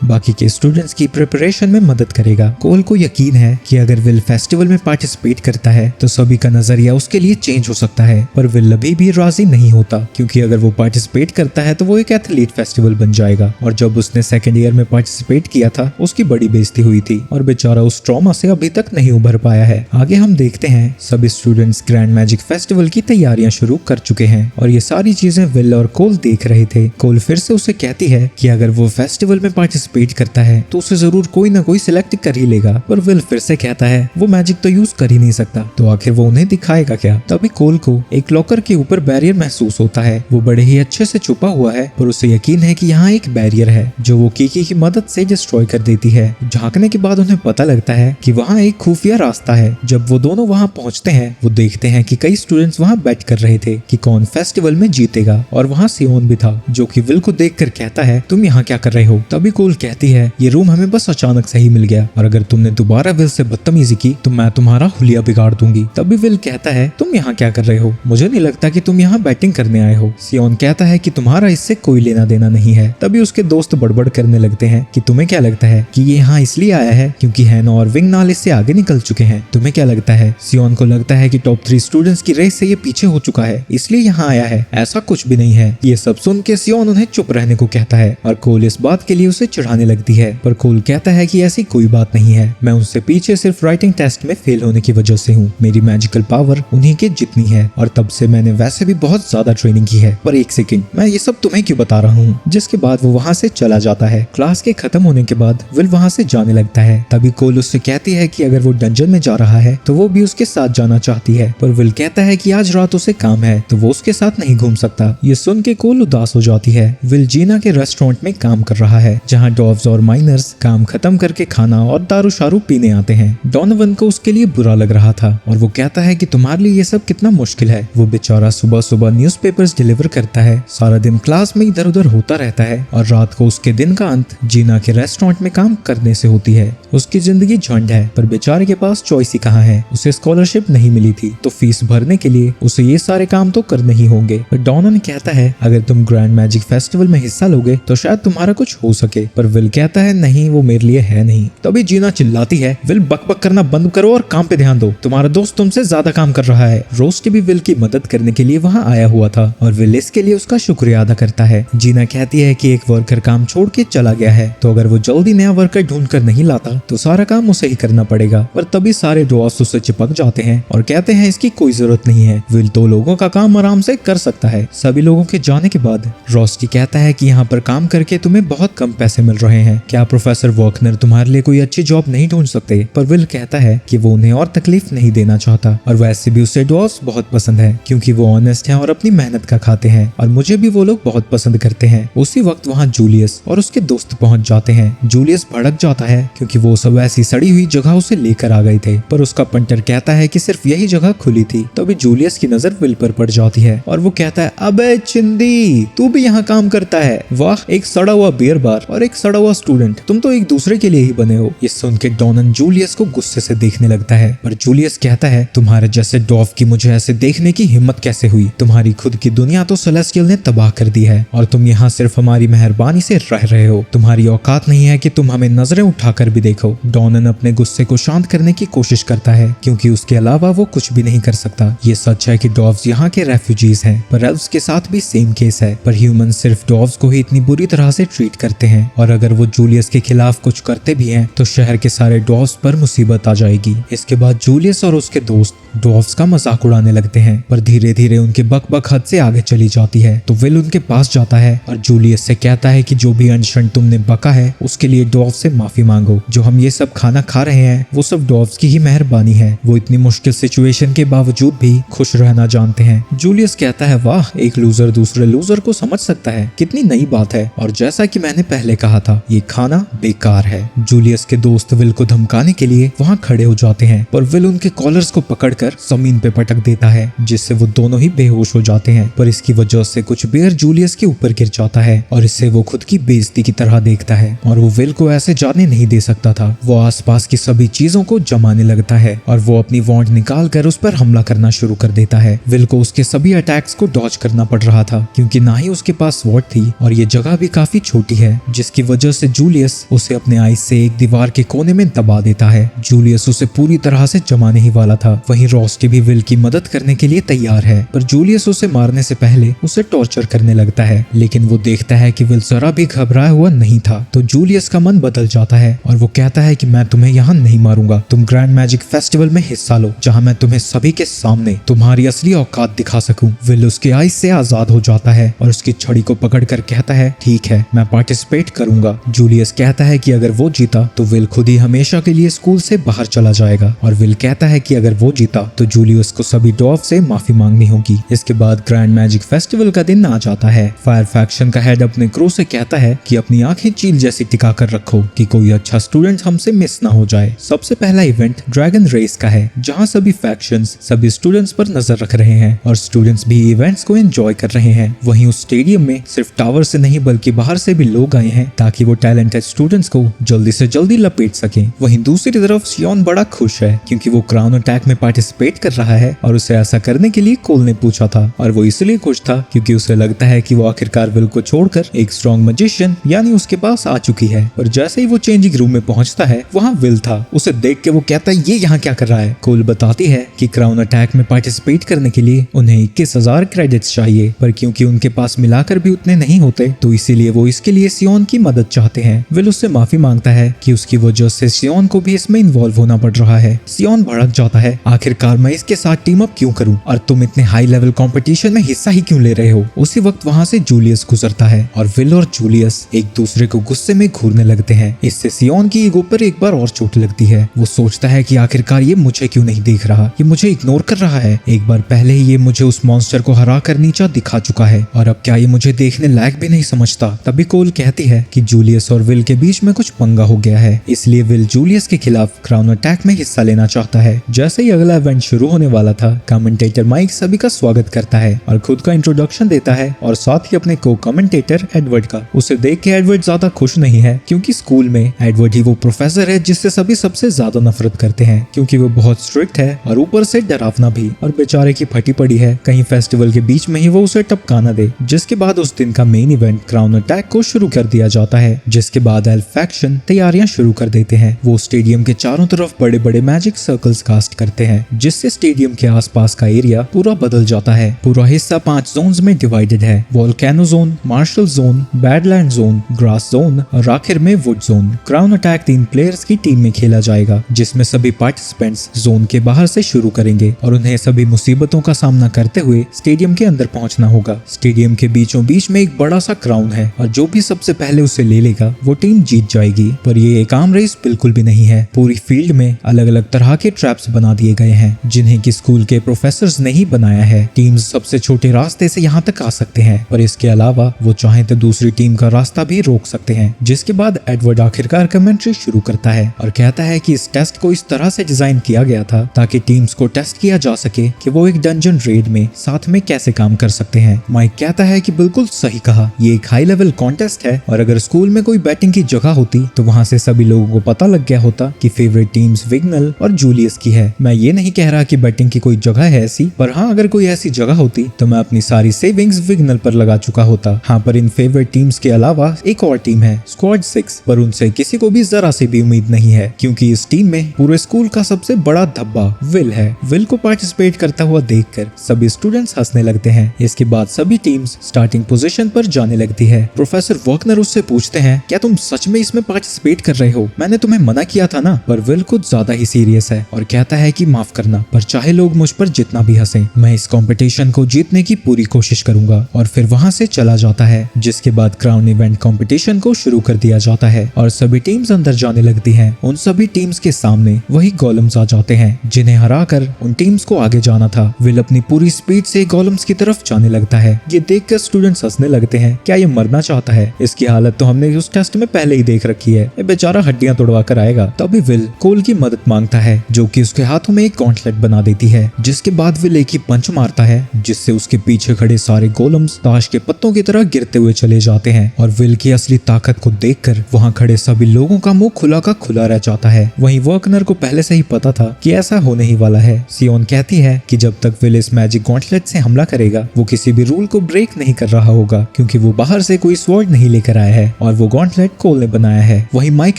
Speaker 1: बाकी के स्टूडेंट्स की प्रिपरेशन में मदद करेगा। कोल को यकीन है कि अगर विल फेस्टिवल में पार्टिसिपेट करता है तो सभी का नजरिया उसके लिए चेंज हो सकता है, पर विल अभी भी राजी नहीं होता क्योंकि अगर वो पार्टिसिपेट करता है तो वो एक एथलीट फेस्टिवल बन जाएगा और जब उसने सेकेंड ईयर में पार्टिसिपेट किया था उसकी बड़ी बेइज्जती हुई थी और बेचारा उस ट्रॉमा से अभी तक नहीं उभर पाया है। आगे हम देखते हैं सभी स्टूडेंट्स ग्रैंड मैजिक फेस्टिवल की तैयारियां शुरू कर चुके हैं और ये सारी चीजें विल और कोल देख रहे थे। कोल फिर से उसे कहती है कि अगर वो फेस्टिवल में पार्टिसिपेट करता है तो उसे जरूर कोई ना कोई सिलेक्ट कर ही लेगा, पर विल फिर से कहता है वो मैजिक तो यूज कर ही नहीं सकता, तो आखिर वो उन्हें दिखाएगा क्या। तभी कोल को एक लॉकर के ऊपर बैरियर महसूस होता है। वो बड़े ही अच्छे से छुपा हुआ है पर उसे यकीन है कि यहाँ एक बैरियर है जो वो कीकी की मदद से डिस्ट्रॉय कर देती है। झांकने के बाद उन्हें पता लगता है कि वहाँ एक खुफिया रास्ता है। जब वो दोनों वहाँ पहुँचते हैं वो देखते हैं कि कई स्टूडेंट्स वहाँ बैट कर रहे थे कि कौन फेस्टिवल में जीतेगा और वहाँ सियोन भी था जो कि विल को देखकर कहता है तुम यहाँ क्या कर रहे हो। तभी कोल कहती है ये रूम हमें बस अचानक से ही मिल गया और अगर तुमने दोबारा विल से बदतमीजी की तो मैं तुम्हारा हुलिया बिगाड़ दूंगी। तभी विल कहता है तुम यहाँ क्या कर रहे हो, मुझे नहीं लगता कि तुम यहाँ बैटिंग करने आए हो। सियोन कहता है कि तुम्हारा इससे कोई लेना देना नहीं है। तभी उसके दोस्त बड़बड़ करने लगते हैं कि तुम्हें क्या लगता है कि ये यहाँ इसलिए आया है क्योंकि हैना और विंगनाल इससे आगे निकल चुके हैं, तुम्हें क्या लगता है। सियोन को लगता है कि टॉप 3 स्टूडेंट्स की रेस से ये पीछे हो चुका है इसलिए यहाँ आया है। ऐसा कुछ भी नहीं है। ये सब सुन के सियोन उन्हें चुप रहने को कहता है और कोल इस बात के लिए उसे चिढ़ाने लगती है, पर कोल कहता है कि ऐसी कोई बात नहीं है, मैं उनसे पीछे सिर्फ राइटिंग टेस्ट में फेल होने की वजह से हूँ। मेरी मैजिकल पावर उन्हीं के जितनी है और तब से मैंने वैसे भी बहुत ज्यादा ट्रेनिंग की है। पर एक सेकंड, मैं ये सब तुम्हें क्यों बता रहा हूँ। जिसके बाद वो वहाँ से चला जाता है। क्लास के खत्म होने के बाद विल वहाँ से जाने लगता है। तभी कोल उससे कहती है कि अगर वो डंजन में जा रहा है तो वो भी उसके साथ जाना चाहती है, पर विल कहता है कि आज रात उसे काम है तो वो उसके साथ नहीं घूम सकता। ये सुन के कोल उदास हो जाती है। विल जीना के रेस्टोरेंट में काम कर रहा है जहाँ डॉव्स और माइनर्स काम खत्म करके खाना और दारू शारू पीने आते हैं। डोनोवन को उसके लिए बुरा लग रहा था और वो कहता है कि तुम्हारे लिए ये सब कितना मुश्किल है। वो बेचारा सुबह सुबह न्यूज़पेपर्स डिलीवर करता है, सारा दिन क्लास में इधर उधर होता रहता है और रात को उसके दिन का अंत जीना के रेस्टोरेंट में काम करने से होती है। उसकी जिंदगी झंड है पर बेचारे के पास चॉइस ही कहाँ है। उसे स्कॉलरशिप नहीं मिली थी तो फीस भरने के लिए उसे ये सारे काम तो करने ही होंगे। पर डॉनोवन कहता है अगर तुम ग्रैंड मैजिक फेस्टिवल में हिस्सा लोगे तो शायद तुम्हारा कुछ हो सके, पर विल कहता है नहीं वो मेरे लिए है नहीं। तभी जीना चिल्लाती है विल बकबक करना बंद करो और काम पे ध्यान दो, तुम्हारा दोस्त तुमसे ज्यादा काम कर रहा है। रोस्ट भी विल की मदद करने के लिए वहाँ आया हुआ था और विल इसके लिए उसका शुक्रिया अदा करता है। जीना कहती है कि एक वर्कर काम छोड़ के चला गया है तो अगर वो जल्दी नया वर्कर ढूंढ कर नहीं लाता तो सारा काम उसे ही करना पड़ेगा। पर तभी सारे डॉग्स उससे चिपक जाते हैं और कहते हैं इसकी कोई जरूरत नहीं है, विल 2 लोगों का काम आराम से कर सकता है। सभी लोगों के जाने के बाद रोस्टी कहता है कि यहाँ पर काम करके तुम्हें बहुत कम पैसे मिल रहे हैं, क्या प्रोफेसर वॉकनर तुम्हारे लिए कोई अच्छी जॉब नहीं ढूंढ सकते। पर विल कहता है कि वो उन्हें और तकलीफ नहीं देना चाहता और वैसे भी उसे डॉग्स बहुत पसंद है क्योंकि वो ऑनेस्ट है और अपनी मेहनत का खाते हैं और मुझे भी वो लोग बहुत पसंद करते हैं। उसी वक्त वहाँ जूलियस और उसके दोस्त पहुंच जाते हैं। जूलियस भड़क जाता है क्योंकि वो सब ऐसी सड़ी हुई जगह उसे लेकर आ गए थे, पर उसका पंटर कहता है कि सिर्फ यही जगह खुली थी। तभी जूलियस की नजर विल पर पड़ जाती है और वो कहता है अबे चिंदी, तू भी यहाँ काम करता है, वाह एक सड़ा हुआ बियर बार और एक सड़ा हुआ स्टूडेंट, तुम तो एक दूसरे के लिए ही बने हो। ये सुन के डॉनन जूलियस को गुस्से से देखने लगता है, पर जूलियस कहता है तुम्हारे जैसे डॉफ की मुझे ऐसे देखने की हिम्मत कैसे हुई, तुम्हारी खुद की दुनिया तो सेलेस्टियल ने तबाह कर दी है और तुम यहाँ सिर्फ हमारी मेहरबानी से रह रहे हो, तुम्हारी औकात नहीं है कि तुम हमें नजरें उठाकर भी देखो। डॉनन अपने गुस्से को शांत करने की कोशिश करता है क्योंकि उसके अलावा वो कुछ भी नहीं कर सकता। ये सच है कि डॉव्स यहाँ के रेफ्यूजीज हैं, पर एल्व्स के साथ भी सेम केस है, पर ह्यूमन सिर्फ डॉव्स को ही इतनी बुरी तरह से ट्रीट करते हैं और अगर वो जूलियस के खिलाफ कुछ करते भी हैं तो शहर के सारे डॉव्स पर मुसीबत आ जाएगी। इसके बाद जूलियस और उसके दोस्त डॉव्स का मजाक उड़ाने लगते हैं, पर धीरे धीरे उनकी बक हद से आगे चली जाती है। तो विल उनके पास जाता है और जूलियस से कहता है कि जो भी अनशन तुमने बका है उसके लिए डॉव्स से माफी मांगो। जो हम ये सब खाना खा रहे हैं वो सब डॉव्स की ही मेहरबानी है, वो इतनी मुश्किल सिचुएशन के बावजूद भी खुश रहना जानते हैं। जूलियस कहता है वाह, एक लूजर दूसरे लूजर को समझ सकता है, कितनी नई बात है। और जैसा कि मैंने पहले कहा था ये खाना बेकार है। जूलियस के दोस्त विल को धमकाने के लिए वहाँ खड़े हो जाते हैं, पर विल उनके कॉलर्स को पकड़कर जमीन पे पटक देता है जिससे वो दोनों ही बेहोश हो जाते हैं। पर इसकी वजह से कुछ बेर जूलियस के ऊपर गिर जाता है और इससे वो खुद की बेइज्जती की तरह देखता है और वो विल को ऐसे जाने नहीं दे सकता था। वो आसपास की सभी चीजों को जमाने लगता है और वो अपनी वॉन्ड निकाल कर उस पर हमला करना शुरू कर देता है। विल को उसके सभी अटैक्स को डॉज करना पड़ रहा था क्योंकि ना ही उसके पास स्वॉर्ड थी और ये जगह भी काफी छोटी है, जिसकी वजह से जूलियस उसे अपने आइस से एक दीवार के कोने में दबा देता है। जूलियस उसे पूरी तरह से जमाने ही वाला था। वहीं रोस्टी भी विल की मदद करने के लिए तैयार है, पर जूलियस उसे मारने से पहले उसे टॉर्चर करने लगता है। लेकिन वो देखता है कि विल जरा भी घबराया हुआ नहीं था, तो जूलियस का मन बदल जाता है और वो कहता है कि मैं तुम्हें यहाँ नहीं मारूंगा, तुम ग्रैंड मैजिक फेस्टिवल में हिस्सा लो जहाँ मैं तुम्हें सभी के सामने तुम्हारी असली औकात दिखा सकूं। विल उसके आइस से आजाद हो जाता है और उसकी छड़ी को पकड़कर कहता है ठीक है, मैं पार्टिसिपेट करूंगा। जूलियस कहता है कि अगर वो जीता तो विल खुद ही हमेशा के लिए स्कूल से बाहर चला जाएगा और विल कहता है कि अगर वो जीता तो जूलियस को सभी डॉर्फ से माफी मांगनी होगी। इसके बाद ग्रैंड मैजिक फेस्टिवल का दिन आ जाता है। फायर फैक्शन का हेड अपने क्रू से कहता है कि अपनी आंखें चील जैसी टिका कर रखो कि कोई अच्छा स्टूडेंट हमसे मिस ना हो जाए। सबसे पहला इवेंट ड्रैगन रेस का है, जहाँ सभी फैक्शंस सभी स्टूडेंट्स पर नजर रख रहे हैं और स्टूडेंट्स भी इवेंट्स को एंजॉय कर रहे हैं। वहीं उस स्टेडियम में सिर्फ टावर से नहीं बल्कि बाहर से भी लोग आए हैं ताकि वो टैलेंटेड स्टूडेंट्स को जल्दी से जल्दी लपेट सकें। वहीं दूसरी तरफ सियोन बड़ा खुश है क्योंकि वो क्राउन अटैक में पार्टिसिपेट कर रहा है और उसे ऐसा करने के लिए कोल ने पूछा था और वो इसलिए खुश था क्योंकि उसे लगता है कि वो आखिरकार विल को छोड़कर एक स्ट्रॉन्ग मैजिशियन यानी उसके पास आ चुकी है। और जैसे ही वो चेंजिंग रूम में पहुंचता है वहाँ विल था। उसे देख के वो कहता है ये यहाँ क्या कर रहा है। कोल बताती है कि क्राउन अटैक में पार्टिसिपेट करने के लिए उन्हें 21,000 क्रेडिट्स चाहिए, पर क्योंकि उनके पास मिलाकर भी उतने नहीं होते तो इसीलिए वो इसके लिए सियोन की मदद चाहते हैं। विल उससे माफी मांगता है कि उसकी वजह से सियोन को भी इसमें इन्वॉल्व होना पड़ रहा है। सियोन भड़क जाता है, आखिरकार मैं इसके साथ टीम अप क्यों करूं और तुम इतने हाई लेवल कंपटीशन में हिस्सा ही क्यों ले रहे हो। उसी वक्त वहां से जूलियस गुजरता है और विल और जूलियस एक दूसरे को गुस्से में घूरने लगते हैं। इससे सियोन की ईगो पर एक बार और चोट लगती है। वो सोचता है कि आखिरकार ये मुझे क्यों नहीं देख रहा, ये मुझे इग्नोर कर रहा है। एक बार पहले ही ये मुझे उस मॉन्स्टर को हरा कर नीचा दिखा चुका है और अब क्या ये मुझे देखने लायक भी नहीं समझता। तभी कोल कहती है कि जूलियस और विल के बीच में कुछ पंगा हो गया है, इसलिए विल जूलियस के खिलाफ क्राउन अटैक में हिस्सा लेना चाहता है। जैसे ही अगला इवेंट शुरू होने वाला था, कमेंटेटर माइक सभी का स्वागत करता है और खुद का इंट्रोडक्शन देता है और साथ ही अपने को कमेंटेटर एडवर्ड का। उसे देख के एडवर्ड ज्यादा खुश नहीं है क्योंकि स्कूल में एडवर्ड ही वो प्रोफेसर है जिससे सभी सबसे ज्यादा नफरत करते हैं क्योंकि वो बहुत स्ट्रिक्ट है और ऊपर से डरावना भी, और बेचारे की फटी पड़ी है कहीं फेस्टिवल के बीच में ही वो उसे टपकाना दे। जिसके बाद उस दिन का मेन इवेंट क्राउन अटैक को शुरू कर दिया जाता है, जिसके बाद एल्फ फैक्शन तैयारियां शुरू कर देते हैं। वो स्टेडियम के चारों तरफ बड़े बड़े मैजिक सर्कल्स कास्ट करते हैं जिससे स्टेडियम के आसपास का एरिया पूरा बदल जाता है। पूरा हिस्सा 5 जोन्स में डिवाइडेड है, volcano zone, marshal zone, badland zone, grass zone और आखिर में wood zone. Crown Attack 3 players की टीम में खेला जाएगा जिसमें सभी पार्टिसिपेंट्स जोन के बाहर से शुरू करेंगे और उन्हें सभी मुसीबतों का सामना करते हुए स्टेडियम के अंदर पहुंचना होगा। स्टेडियम के बीचों बीच में एक बड़ा सा क्राउन है और जो भी सबसे पहले उसे ले लेगा वो टीम जीत जाएगी। पर ये एक आम रेस बिल्कुल भी नहीं है। पूरी फील्ड में अलग अलग तरह के ट्रैप्स बना दिए गए हैं जिन्हें कि स्कूल के प्रोफेसर्स ने ही बनाया है। टीम्स सबसे छोटे रास्ते से यहाँ तक आ सकते हैं, पर इसके अलावा वो चाहे तो दूसरी टीम का रास्ता भी रोक सकते हैं। जिसके बाद एडवर्ड आखिरकार कमेंट्री शुरू करता है और कहता है कि इस टेस्ट को इस तरह से डिजाइन किया गया था ताकि टीम्स को टेस्ट किया जा सके कि वो एक डंजन रेड में साथ में कैसे काम कर सकते हैं। माइक कहता है कि बिल्कुल सही कहा, ये एक हाई लेवल कॉन्टेस्ट है और अगर स्कूल में कोई बैटिंग की जगह होती तो वहाँ से सभी लोगों को पता लग गया होता कि फेवरेट टीम्स विग्नल और जूलियस की है। मैं ये नहीं कह रहा कि बैटिंग की कोई जगह है ऐसी, पर हाँ अगर कोई ऐसी जगह होती तो मैं अपनी सारी सेविंग्स विग्नल पर लगा चुका होता। हाँ, पर इन फेवरेट टीम्स के अलावा एक और टीम है स्क्वाड 6, पर उनसे किसी को भी जरा सी भी उम्मीद नहीं है क्योंकि इस टीम में पूरे स्कूल का सबसे बड़ा धब्बा विल है। विल को पार्टिसिपेट करता हुआ देखकर सभी स्टूडेंट्स हंसने लगते हैं। इसके बाद सभी टीम्स स्टार्टिंग पोजीशन पर जाने लगती है। प्रोफेसर वॉकनर उससे पूछते हैं क्या तुम सच में इसमें पार्टिसिपेट कर रहे हो, मैंने तुम्हें मना किया था ना। पर विल कुछ ज्यादा ही सीरियस है और कहता है कि माफ करना, पर चाहे लोग मुझ पर जितना भी हंसे मैं इस कंपटीशन को जीतने की पूरी कोशिश करूंगा, और फिर वहां से चला जाता है। जिसके बाद क्राउन इवेंट कंपटीशन को शुरू कर दिया जाता है और सभी टीम्स अंदर जाने लगती हैं। उन सभी टीम्स के सामने वही गोलम्स आ जाते हैं जिन्हें हराकर उन टीम्स को आगे जाना था। विल अपनी पूरी स्पीड से गोलम्स की तरफ जाने लगता है। ये देखकर स्टूडेंट्स हंसने लगते हैं, क्या ये मरना चाहता है, इसकी हालत तो हमने उस टेस्ट में पहले ही देख रखी है, ये बेचारा हड्डियां तोड़वा कर आएगा। तभी विल कोल की मदद मांगता है जो कि उसके हाथों में एक गॉन्टलेट बना देती है। जिसके बाद विल एक ही पंच मारता है जिससे उसके पीछे खड़े सारे गोलम्स ताश के पत्तों की तरह गिरते हुए चले जाते हैं और विल की असली ताकत को देखकर वहां खड़े सभी लोगों का मुंह खुला का खुला रह जाता है। वहीं वर्कनर को पहले से ही पता था कि ऐसा होने ही वाला है। सियोन कहती है कि जब जब तक विल इस मैजिक गॉन्टलेट से हमला करेगा वो किसी भी रूल को ब्रेक नहीं कर रहा होगा, क्योंकि वो बाहर से कोई स्वॉर्ड नहीं लेकर आया है और वो गॉन्टलेट कोल ने बनाया है। वहीं माइक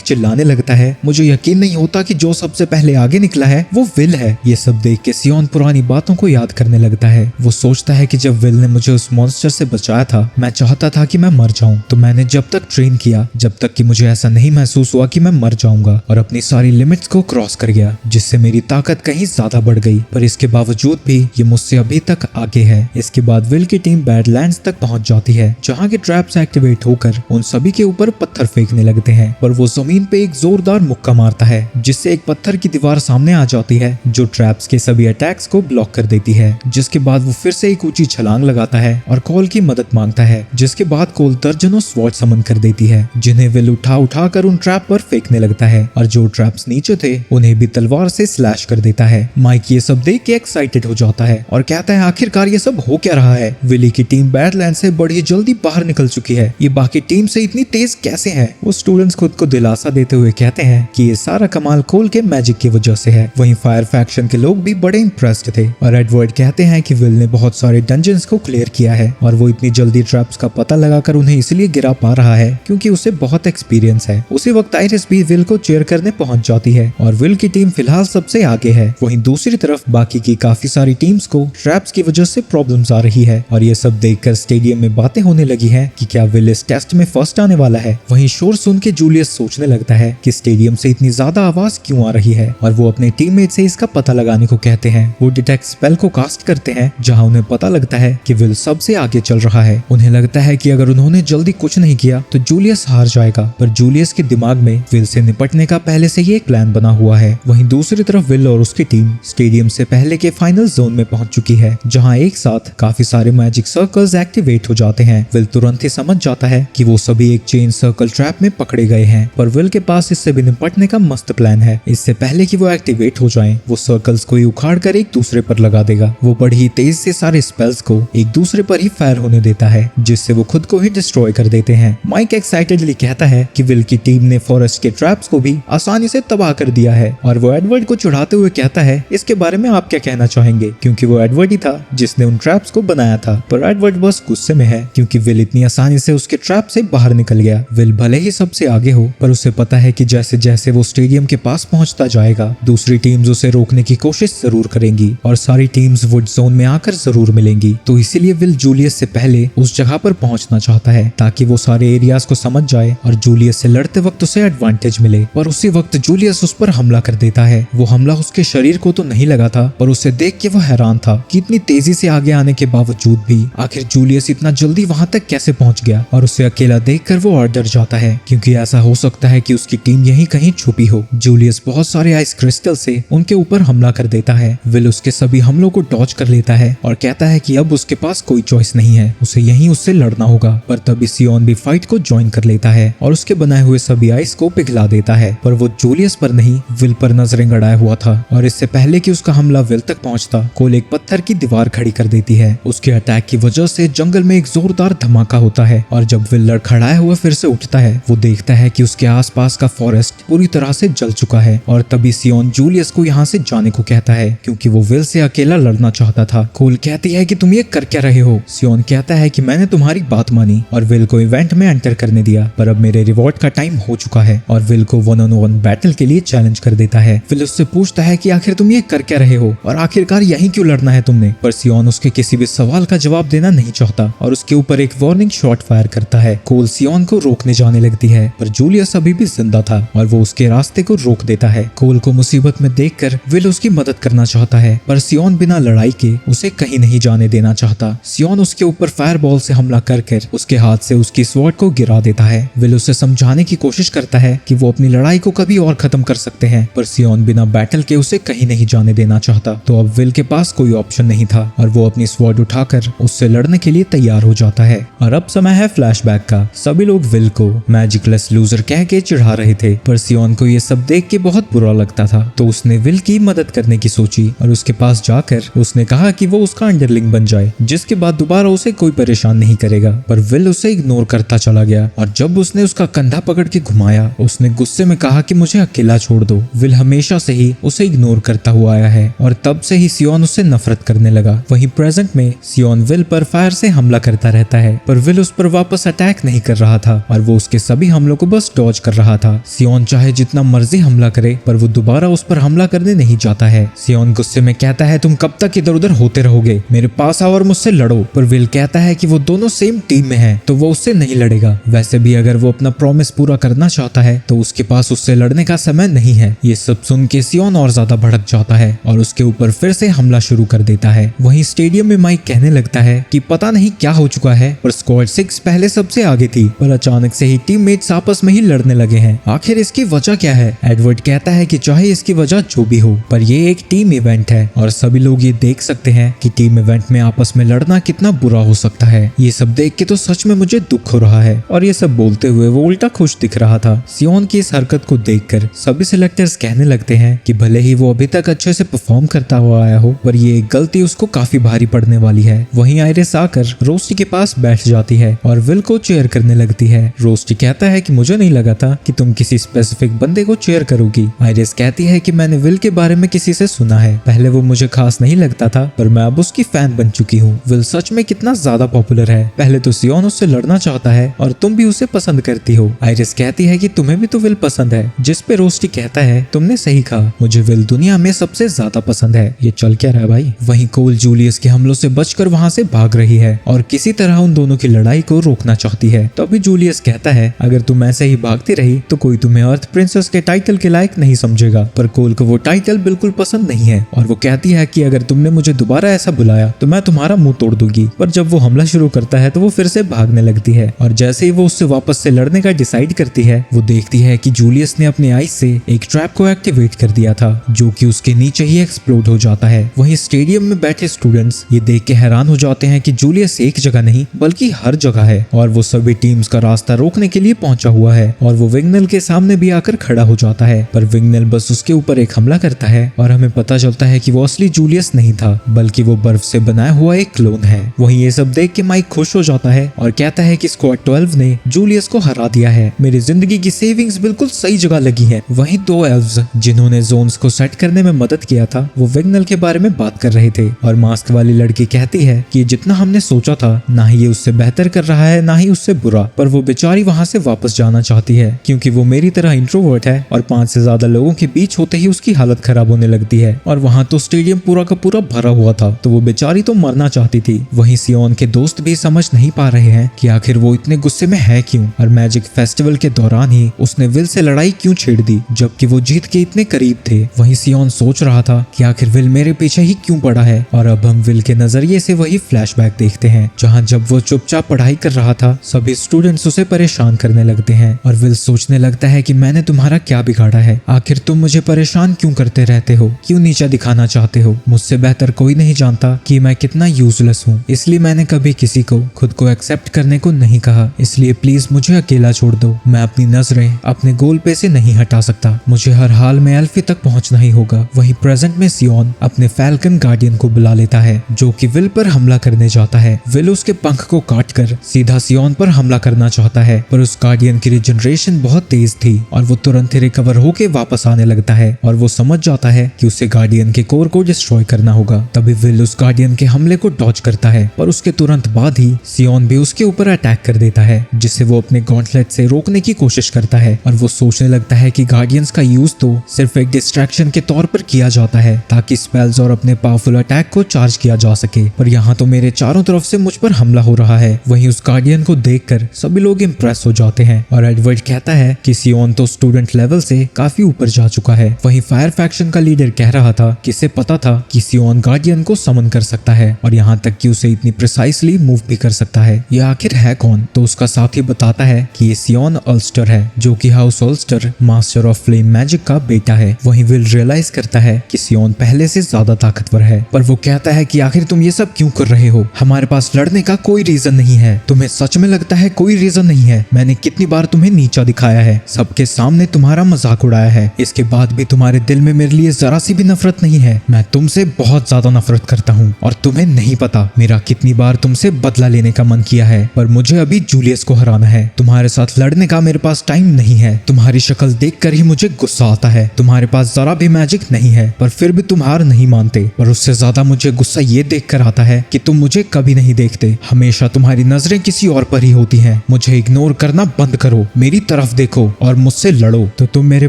Speaker 1: चिल्लाने लगता है, मुझे यकीन नहीं होता कि जो सबसे पहले आगे निकला है वो विल है। ये सब देख के सियोन पुरानी बातों को याद करने लगता है। वो सोचता है कि जब विल ने मुझे उस मॉन्स्टर से बचाया था मैं चाहता था कि मैं मर जाऊं, तो मैंने जब तक ट्रेन किया जब तक कि मुझे ऐसा नहीं महसूस हुआ कि मैं मर जाऊंगा, और अपनी सारी लिमिट्स को क्रॉस कर गया, जिससे मेरी ताकत कहीं ज्यादा बढ़ गई। पर इसके बावजूद भी ये मुझसे अभी तक आगे है। इसके बाद विल की टीम बैडलैंड्स तक पहुंच जाती है, जहाँ के ट्रैप्स एक्टिवेट होकर उन सभी के ऊपर पत्थर फेंकने लगते हैं। पर वो जमीन पे एक जोरदार मुक्का मारता है, जिससे एक पत्थर की दीवार सामने आ जाती है जो ट्रैप्स के सभी अटैक्स को ब्लॉक कर देती है। जिसके बाद वो फिर से एक ऊंची छलांग लगाता है और कोल की मदद मांगता है, जिसके बाद कोल दर्जनों स्वॉर्ड समन कर देती है, जिन्हें विल उठा कर उन ट्रैप पर फेंकने लगता है, और जो ट्रैप्स नीचे थे उन्हें भी तलवार से स्लैश कर देता है। माइक ये सब देख के एक्साइटेड हो जाता है और कहता है, आखिरकार ये सब हो क्या रहा है? विली की टीम बैडलैंड से बड़ी जल्दी बाहर निकल चुकी है, ये बाकी टीम से इतनी तेज कैसे है? वो स्टूडेंट्स खुद को दिलासा देते हुए कहते हैं कि ये सारा कमाल कोल के मैजिक की वजह से है। वहीं फायर फैक्शन के लोग भी बड़े इंप्रेस्ड थे, और एडवर्ड कहते हैं कि विल ने बहुत सारे डंजन्स को क्लियर किया है और वो इतनी जल्दी ट्रैप्स का पता लगाकर उन्हें इसलिए गिरा पा रहा है क्योंकि उसे बहुत एक्सपीरियंस है। उसी वक्त आइरिस भी विल को चेयर करने पहुंच जाती है और विल की टीम फिलहाल सबसे आगे है। वहीं दूसरी तरफ बाकी की काफी सारी टीम्स को ट्रैप्स की वजह से प्रॉब्लम्स आ रही है, और ये सब देखकर स्टेडियम में बातें होने लगी है कि क्या विल इस टेस्ट में फर्स्ट आने वाला है। वहीं शोर सुन के जूलियस सोचने लगता है कि स्टेडियम से इतनी ज्यादा आवाज क्यों आ रही है, और वो अपने टीममेट से इसका पता लगाने को कहते हैं। वो डिटेक्ट स्पेल को कास्ट करते हैं, जहां उन्हें पता लगता है कि विल सबसे आगे चल रहा है। उन्हें लगता है कि अगर उन्होंने जल्दी कुछ नहीं किया तो जूलियस हार जाएगा, पर जूलियस के दिमाग में विल से निपटने का पहले से ही एक प्लान बना हुआ है। वहीं दूसरी तरफ विल और उसकी टीम स्टेडियम से पहले के फाइनल जोन में पहुंच चुकी है, जहां एक साथ काफी सारे मैजिक सर्कल्स एक्टिवेट हो जाते हैं। विल तुरंत ही समझ जाता है कि वो सभी एक चेन सर्कल ट्रैप में पकड़े गए हैं, पर विल के पास इससे भी निपटने का मस्त प्लान है। इससे पहले कि वो एक्टिवेट हो जाएं, वो सर्कल्स को ही उखाड़ कर एक दूसरे पर लगा देगा। वो बड़ी ही तेज से सारे स्पेल्स को एक दूसरे पर ही फायर होने देता है, जिससे वो खुद को ही डिस्ट्रॉय कर देते हैं। माइक एक्साइटेडली कहता है कि विल की टीम ने फॉरेस्ट के ट्रैप्स को भी आसानी से तबाह कर दिया है, और वो एडवर्ड को चिढ़ाते हुए कहता है, इसके बारे में आप क्या कहना चाहेंगे? क्योंकि वो एडवर्ड ही था जिसने उन ट्रैप्स को बनाया था। पर एडवर्ड बस गुस्से में है क्योंकि विल इतनी आसानी से उसके ट्रैप से बाहर निकल गया। विल भले ही सबसे आगे हो, पर उसे पता है कि जैसे जैसे वो स्टेडियम के पास पहुंचता जाएगा दूसरी टीम्स उसे रोकने की कोशिश जरूर करेंगी, और सारी टीम्स वुड जोन में आकर जरूर मिलेंगी। तो इसीलिए विल जूलियस से पहले उस जगह पर पहुंचना चाहता है ताकि वो सारे एरियाज को समझ जाए और जूलियस से लड़ते वक्त उसे एडवांटेज मिले। पर उसी वक्त जूलियस उस पर हमला कर देता है। वो हमला उसके शरीर को तो नहीं लगा था, पर उसे देख के वो हैरान था कि इतनी तेजी से आगे आने के बावजूद भी आखिर जूलियस इतना जल्दी वहां तक कैसे पहुंच गया। और उसे अकेला देखकर वो और डर जाता है, क्योंकि ऐसा हो सकता है कि उसकी टीम यहीं कहीं छुपी हो। जूलियस बहुत सारे आइस क्रिस्टल से उनके ऊपर हमला कर देता है। विल उसके सभी हमलों को डॉज कर लेता है और कहता है कि अब उसके पास कोई चॉइस नहीं है, उसे यहीं उससे लड़ना होगा। पर तभी सियोन भी फाइट को ज्वाइन कर लेता है और उसके बनाए हुए सभी आइस को पिघला देता है। पर वो जूलियस पर नहीं विल पर नजरें गड़ाया हुआ था, और इससे पहले कि उसका हमला विल तक पहुंचता कोल एक पत्थर की दीवार खड़ी कर देती है। उसके अटैक की वजह से जंगल में एक जोरदार धमाका होता है, और जब विल लड़खड़ाया हुआ फिर से उठता है वो देखता है कि उसके आसपास का फॉरेस्ट पूरी तरह से जल चुका है। और तभी सियोन जूलियस को यहाँ से जाने को कहता है क्योंकि वो विल से अकेला लड़ना चाहता था। कोल कहती है कि तुम ये कर क्या रहे हो? सियोन कहता है कि मैंने तुम्हारी बात मानी और विल को इवेंट में एंटर करने दिया, पर अब मेरे रिवॉर्ड का टाइम हो चुका है, और विल को 1-on-1 बैटल के लिए चैलेंज कर देता है। विल उससे पूछता है कि आखिर तुम ये कर क्या रहे हो और आखिरकार यहीं क्यों लड़ना है तुमने? पर सियोन उसके किसी भी सवाल का जवाब देना नहीं चाहता और उसके ऊपर एक वार्निंग शॉट फायर करता है। कोल सियोन को रोकने जाने लगती है, पर जूलियस अभी भी जिंदा था और वो उसके रास्ते को रोक देता है। कोल को मुसीबत में देखकर विल उसकी मदद करना चाहता है, पर सियोन बिना लड़ाई के उसे कहीं नहीं जाने देना चाहता। सियोन उसके ऊपर फायर बॉल से हमला कर उसके हाथ से उसकी स्वॉर्ड को गिरा देता है। विल उसे समझाने की कोशिश करता है कि वो अपनी लड़ाई को कभी और खत्म कर सकते हैं, पर सियोन बिना बैटल के उसे कहीं नहीं जाने देना चाहता। तो अब विल के पास कोई ऑप्शन नहीं था और वो अपनी स्वॉर्ड उठाकर उससे लड़ने के लिए तैयार हो जाता है। और अब समय है फ्लैशबैक का। सभी लोग विल को मैजिकलेस लूजर कह के चिढ़ा रहे थे, पर सियोन को ये सब देख के बहुत बुरा लगता था, तो उसने विल की मदद करने की सोची और उसके पास जाकर उसने कहा कि वो उसका अंडरलिंग बन जाए, जिसके बाद दोबारा उसे कोई परेशान नहीं करेगा। पर विल उसे इग्नोर करता चला गया, और जब उसने उसका कंधा पकड़ के घुमाया उसने गुस्से में कहा कि मुझे अकेला छोड़ दो। विल हमेशा से ही उसे इग्नोर करता हुआ आया है और तब से ही सियोन उससे नफरत करने लगा। वहीं प्रेजेंट में सियोन विल पर फायर से हमला करता रहता है, पर विल उस पर वापस अटैक नहीं कर रहा था और वो उसके सभी हमलों को बस डॉज कर रहा था। सियोन चाहे जितना मर्जी हमला करे, पर वो दोबारा उस पर हमला करने नहीं जाता है। सियोन गुस्से में कहता है, तुम कब तक इधर उधर होते रहोगे, मेरे पास आओ और मुझसे लड़ो। पर विल कहता है कि वो दोनों सेम टीम में हैं, तो वो उससे नहीं लड़ेगा। वैसे भी अगर वो अपना प्रॉमिस पूरा करना चाहता है तो उसके पास उससे लड़ने का समय नहीं है। ये सब सुन के सियोन और ज्यादा भड़क जाता है और उसके ऊपर फिर से हमला शुरू कर देता है। वहीं स्टेडियम में माइक कहने लगता है कि पता नहीं क्या हो चुका है, पर स्क्वाड 6 पहले सबसे आगे थी, पर अचानक से ही टीममेट्स आपस में ही लड़ने लगे हैं। आखिर इसकी वजह क्या है? एडवर्ड कहता है कि चाहे इसकी वजह जो भी हो, पर ये एक टीम इवेंट है और सभी लोग ये देख सकते हैं कि टीम इवेंट में आपस में लड़ना कितना बुरा हो सकता है। ये सब देख के तो सच में मुझे दुख हो रहा है। और ये सब बोलते हुए वो उल्टा खुश दिख रहा था। सियोन की इस हरकत को देखकर सभी सिलेक्टर्स कहने लगते हैं कि भले ही वो अभी तक अच्छे से परफॉर्म करता हुआ आया हो, पर ये एक गलती उसको काफी भारी पड़ने वाली है। वहीं आयरिस आकर रोस्टी के पास बैठ जाती है और विल को चेयर करने लगती है। रोस्टी कहता है कि मुझे नहीं लगा था कि तुम किसी स्पेसिफिक बंदे को चेयर करोगी। आयरिस कहती है कि मैंने विल के बारे में किसी से सुना है, पहले वो मुझे खास नहीं लगता था, पर मैं अब उसकी फैन बन चुकी हूँ। विल सच में कितना ज्यादा पॉपुलर है। पहले तो सियोन उससे लड़ना चाहता है और तुम भी उसे पसंद करती हो। आयरिस कहती है कि तुम्हें भी तो विल पसंद है, जिस पे रोस्टी कहता है तुमने सही कहा, मुझे विल दुनिया में सबसे ज्यादा पसंद है। ये चल क्या रहा है भाई? वहीं कोल जूलियस के हमलों से बचकर वहां से भाग रही है और किसी तरह उन दोनों की लड़ाई को रोकना चाहती है। तो अभी जूलियस कहता है, अगर तुम ऐसे ही भागती रही तो कोई तुम्हें अर्थ प्रिंसेस के टाइटल के लायक नहीं समझेगा। पर कोल को वो टाइटल बिल्कुल पसंद नहीं है और वो कहती है कि अगर तुमने मुझे दोबारा ऐसा बुलाया तो मैं तुम्हारा मुंह तोड़ दूंगी। पर जब वो हमला शुरू करता है तो वो फिर से भागने लगती है और जैसे ही वो उससे वापस से लड़ने का डिसाइड करती है, वो देखती है कि जूलियस ने अपने आइस से एक ट्रैप को एक्टिवेट कर दिया था, जो कि उसके नीचे ही एक्सप्लोड हो जाता है। वहीं स्टेडियम में बैठे स्टूडेंट्स ये देख के हैरान हो जाते हैं कि जूलियस एक जगह नहीं बल्कि हर जगह है और वो सभी टीम्स का रास्ता रोकने के लिए पहुंचा हुआ है और वो विंगनल के सामने भी आकर खड़ा हो जाता है। पर विंगनल बस उसके ऊपर एक हमला करता है और हमें पता चलता है कि वो असली जूलियस नहीं था, बल्कि वो बर्फ से बनाया हुआ एक क्लोन है। वहीं ये सब देख के माइक खुश हो जाता है और कहता है कि स्क्वाड 12 ने जूलियस को हरा दिया है। मेरी जिंदगी की सेविंग्स बिल्कुल सही जगह लगी है। वहीं 2 एल्व्स जिन्होंने जोन्स को सेट करने में मदद किया था, वो विंगनल के बारे में बात कर रहे थे और मास्क वाली लड़की कहती है कि जितना हमने सोचा था, ना ही ये उससे बेहतर कर रहा है ना ही उससे बुरा, पर वो बेचारी वहां से वापस जाना चाहती है क्योंकि वो मेरी तरह इंट्रोवर्ट है और 5 से ज्यादा लोगों के बीच होते ही उसकी हालत खराब होने लगती है और वहां तो स्टेडियम पूरा का पूरा भरा हुआ था, तो वो बेचारी तो मरना चाहती थी। वहीं सियोन के दोस्त भी समझ नहीं पा रहे हैं कि आखिर वो इतने गुस्से में है क्यों और मैजिक फेस्टिवल के दौरान ही उसने विल से लड़ाई क्यों छेड़ दी जबकि वो जीत के इतने करीब थे। वहीं सियोन सोच रहा था कि आखिर विल मेरे पीछे ही क्यों पड़ा है और अब हम विल के नजरिए से वही फ्लैशबैक देखते हैं जहां जब वो चुपचाप पढ़ाई कर रहा था, सभी स्टूडेंट्स उसे परेशान करने लगते हैं और विल सोचने लगता है कि मैंने तुम्हारा क्या बिगाड़ा है, आखिर तुम मुझे परेशान क्यों करते रहते हो, क्यों नीचा दिखाना चाहते हो। मुझसे बेहतर कोई नहीं जानता कि मैं कितना यूजलेस हूँ, इसलिए मैंने कभी किसी को खुद को एक्सेप्ट करने को नहीं कहा, इसलिए प्लीज मुझे अकेला छोड़ दो। मैं अपनी नजरें अपने गोल पे से नहीं हटा सकता, मुझे हर हाल में एल्फी तक पहुंचना ही होगा। वहीं प्रेजेंट में सियोन अपने फैल्कन गार्डियन को बुला लेता है जो कि विल पर हमला करने जाता है। विल उसके पंख को काटकर सीधा सियोन पर हमला करना चाहता है, पर उस गार्डियन की रिजनरेशन बहुत तेज थी और वो तुरंत ही रिकवर होके वापस आने लगता है और वो समझ जाता है कि उसे गार्डियन के कोर को डिस्ट्रॉय करना होगा। तभी विल उस गार्डियन के हमले को डॉज करता है, पर उसके तुरंत बाद ही सियोन भी उसके ऊपर अटैक कर देता है, जिसे वो अपने गॉन्टलेट से रोकने की कोशिश करता है और वो सोचने लगता है कि गार्डियंस का यूज तो सिर्फ एक डिस्ट्रैक्शन के तौर पर किया जाता है ताकि स्पेल्स और अपने पावरफुल अटैक को चार्ज किया जा सके, पर यहाँ तो मेरे चारों तरफ से मुझ पर हमला हो रहा है। वहीं उस गार्डियन को देखकर सभी लोग इम्प्रेस हो जाते हैं और एडवर्ड कहता है कि सियोन तो स्टूडेंट लेवल से काफी ऊपर जा चुका है। वहीं फायर फैक्शन का लीडर कह रहा था कि इसे पता था कि सियोन गार्डियन को समन कर सकता है और यहाँ तक कि उसे इतनी प्रिसाइसली मूव भी कर सकता है। ये आखिर है कौन? तो उसका साथी बताता है कि ये सियोन अल्स्टर है जो कि house Ulster master of flame magic का बेटा है। वहीं विल रियलाइज करता है कि सियोन पहले से ज्यादा ताकतवर है, पर वो कहता है कि आखिर तुम ये सब क्यों कर रहे हो, हमारे पास लड़ने का कोई रीजन नहीं है। तुम्हें सच में लगता है कोई रीजन नहीं है? मैंने कितनी बार तुम्हें नीचा दिखाया है, सबके सामने तुम्हारा मजाक उड़ाया है, इसके बाद भी तुम्हारे दिल में मेरे लिए जरा सी भी नफरत नहीं है। मैं तुमसे बहुत ज्यादा नफरत करता हूँ और तुम्हें नहीं पता मेरा कितनी बार तुमसे बदला लेने का मन किया है, पर मुझे अभी जूलियस को हराना है। तुम्हारे साथ लड़ने का मेरे पास टाइम नहीं है। तुम्हारी शक्ल देखकर ही मुझे गुस्सा आता है। तुम्हारे पास जरा भी मैजिक नहीं है, पर फिर भी तुम हार नहीं नहीं मानते, पर उससे ज्यादा मुझे गुस्सा ये देख कर आता है कि तुम मुझे कभी नहीं देखते, हमेशा तुम्हारी नजरें किसी और पर ही होती हैं। मुझे इग्नोर करना बंद करो, मेरी तरफ देखो और मुझसे लड़ो। तो तुम मेरे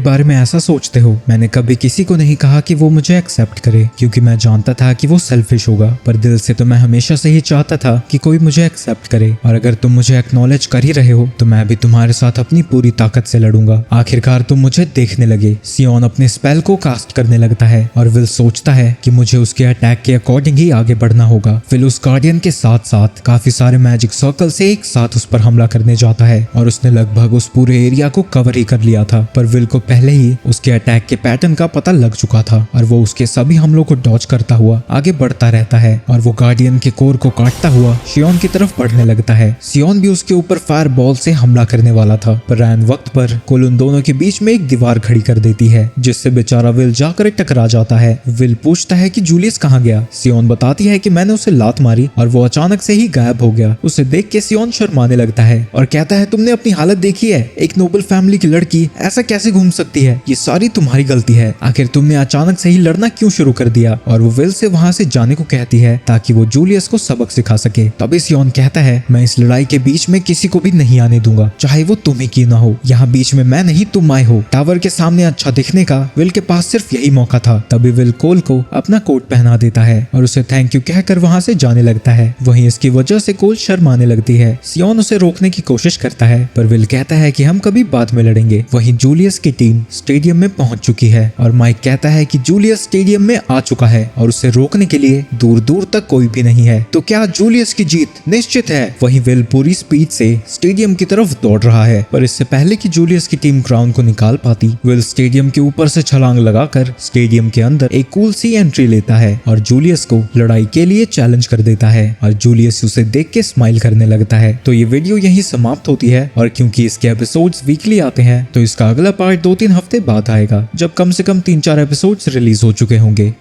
Speaker 1: बारे में ऐसा सोचते हो। मैंने कभी किसी को नहीं कहा कि वो मुझे एक्सेप्ट करे, क्योंकि मैं जानता था कि वो सेल्फिश होगा, पर दिल से तो मैं हमेशा से ही चाहता था कि कोई मुझे एक्सेप्ट करे। और अगर तुम मुझे एक्नॉलेज कर ही रहे हो तो मैं भी तुम्हारे साथ अपनी पूरी ताकत से लड़ूंगा। आखिरकार तुम मुझे देखने लगे। सियोन अपने स्पेल को कास्ट करने लगता है और विल सोचता है कि मुझे उसके अटैक के अकॉर्डिंग ही आगे बढ़ना होगा। विल उस गार्डियन के साथ साथ काफी सारे मैजिक सर्कल से एक साथ उस पर हमला करने जाता है और उसने लगभग उस पूरे एरिया को कवर ही कर लिया था। पर विल को पहले ही उसके अटैक के पैटर्न का पता लग चुका था और वो उसके सभी हमलों को डॉज करता हुआ आगे बढ़ता रहता है और वो गार्डियन के कोर को काटता हुआ सियोन की तरफ बढ़ने लगता है। सियोन भी उसके ऊपर फायर बॉल से हमला करने वाला था, पर रैन वक्त पर कुल उन दोनों के बीच में एक दीवार खड़ी कर देती है, जिससे बेचारा विल जाकर टकरा जाता है। विल पूछता है कि जूलियस कहाँ गया। सियोन बताती है कि मैंने उसे लात मारी और वो अचानक से ही गायब हो गया। उसे देख के सियोन शर्माने लगता है और कहता है तुमने अपनी हालत देखी है, एक नोबल फैमिली की लड़की ऐसा कैसे घूम सकती है, ये सारी तुम्हारी गलती है, आखिर तुमने अचानक से ही लड़ना क्यों शुरू कर दिया। और वो विल से वहाँ से जाने को कहती है ताकि वो जूलियस को सबक सिखा सके। तभी सियोन कहता है मैं इस लड़ाई के बीच में किसी को भी नहीं आने दूंगा, चाहे वो तुम ही क्यों ना हो। यहाँ बीच में मैं नहीं तुम आए हो। टावर के सामने अच्छा दिखने का विल के पास सिर्फ यही मौका था। तभी विल कोल को अपना कोट पहना देता है और उसे थैंक यू कहकर वहाँ से जाने लगता है। वहीं इसकी वजह से कोल शर्माने लगती है। सियोन उसे रोकने की कोशिश करता है पर विल कहता है कि हम कभी बाद में लड़ेंगे। वहीं जूलियस की टीम स्टेडियम में पहुंच चुकी है और माइक कहता है कि जूलियस स्टेडियम में आ चुका है और उसे रोकने के लिए दूर दूर तक कोई भी नहीं है। तो क्या जूलियस की जीत निश्चित है। वहीं विल पूरी स्पीड से स्टेडियम की तरफ दौड़ रहा है, पर इससे पहले कि जूलियस की टीम क्राउन को निकाल पाती, विल स्टेडियम के ऊपर से छलांग लगाकर स्टेडियम के अंदर एक कूल सी एंट्री लेता है और जूलियस को लड़ाई के लिए चैलेंज कर देता है और जूलियस उसे देख के स्माइल करने लगता है। तो ये वीडियो यहीं समाप्त होती है और क्योंकि इसके एपिसोड्स वीकली आते हैं तो इसका अगला पार्ट 2-3 हफ्ते बाद आएगा, जब कम से कम 3-4 एपिसोड्स रिलीज हो चुके होंगे।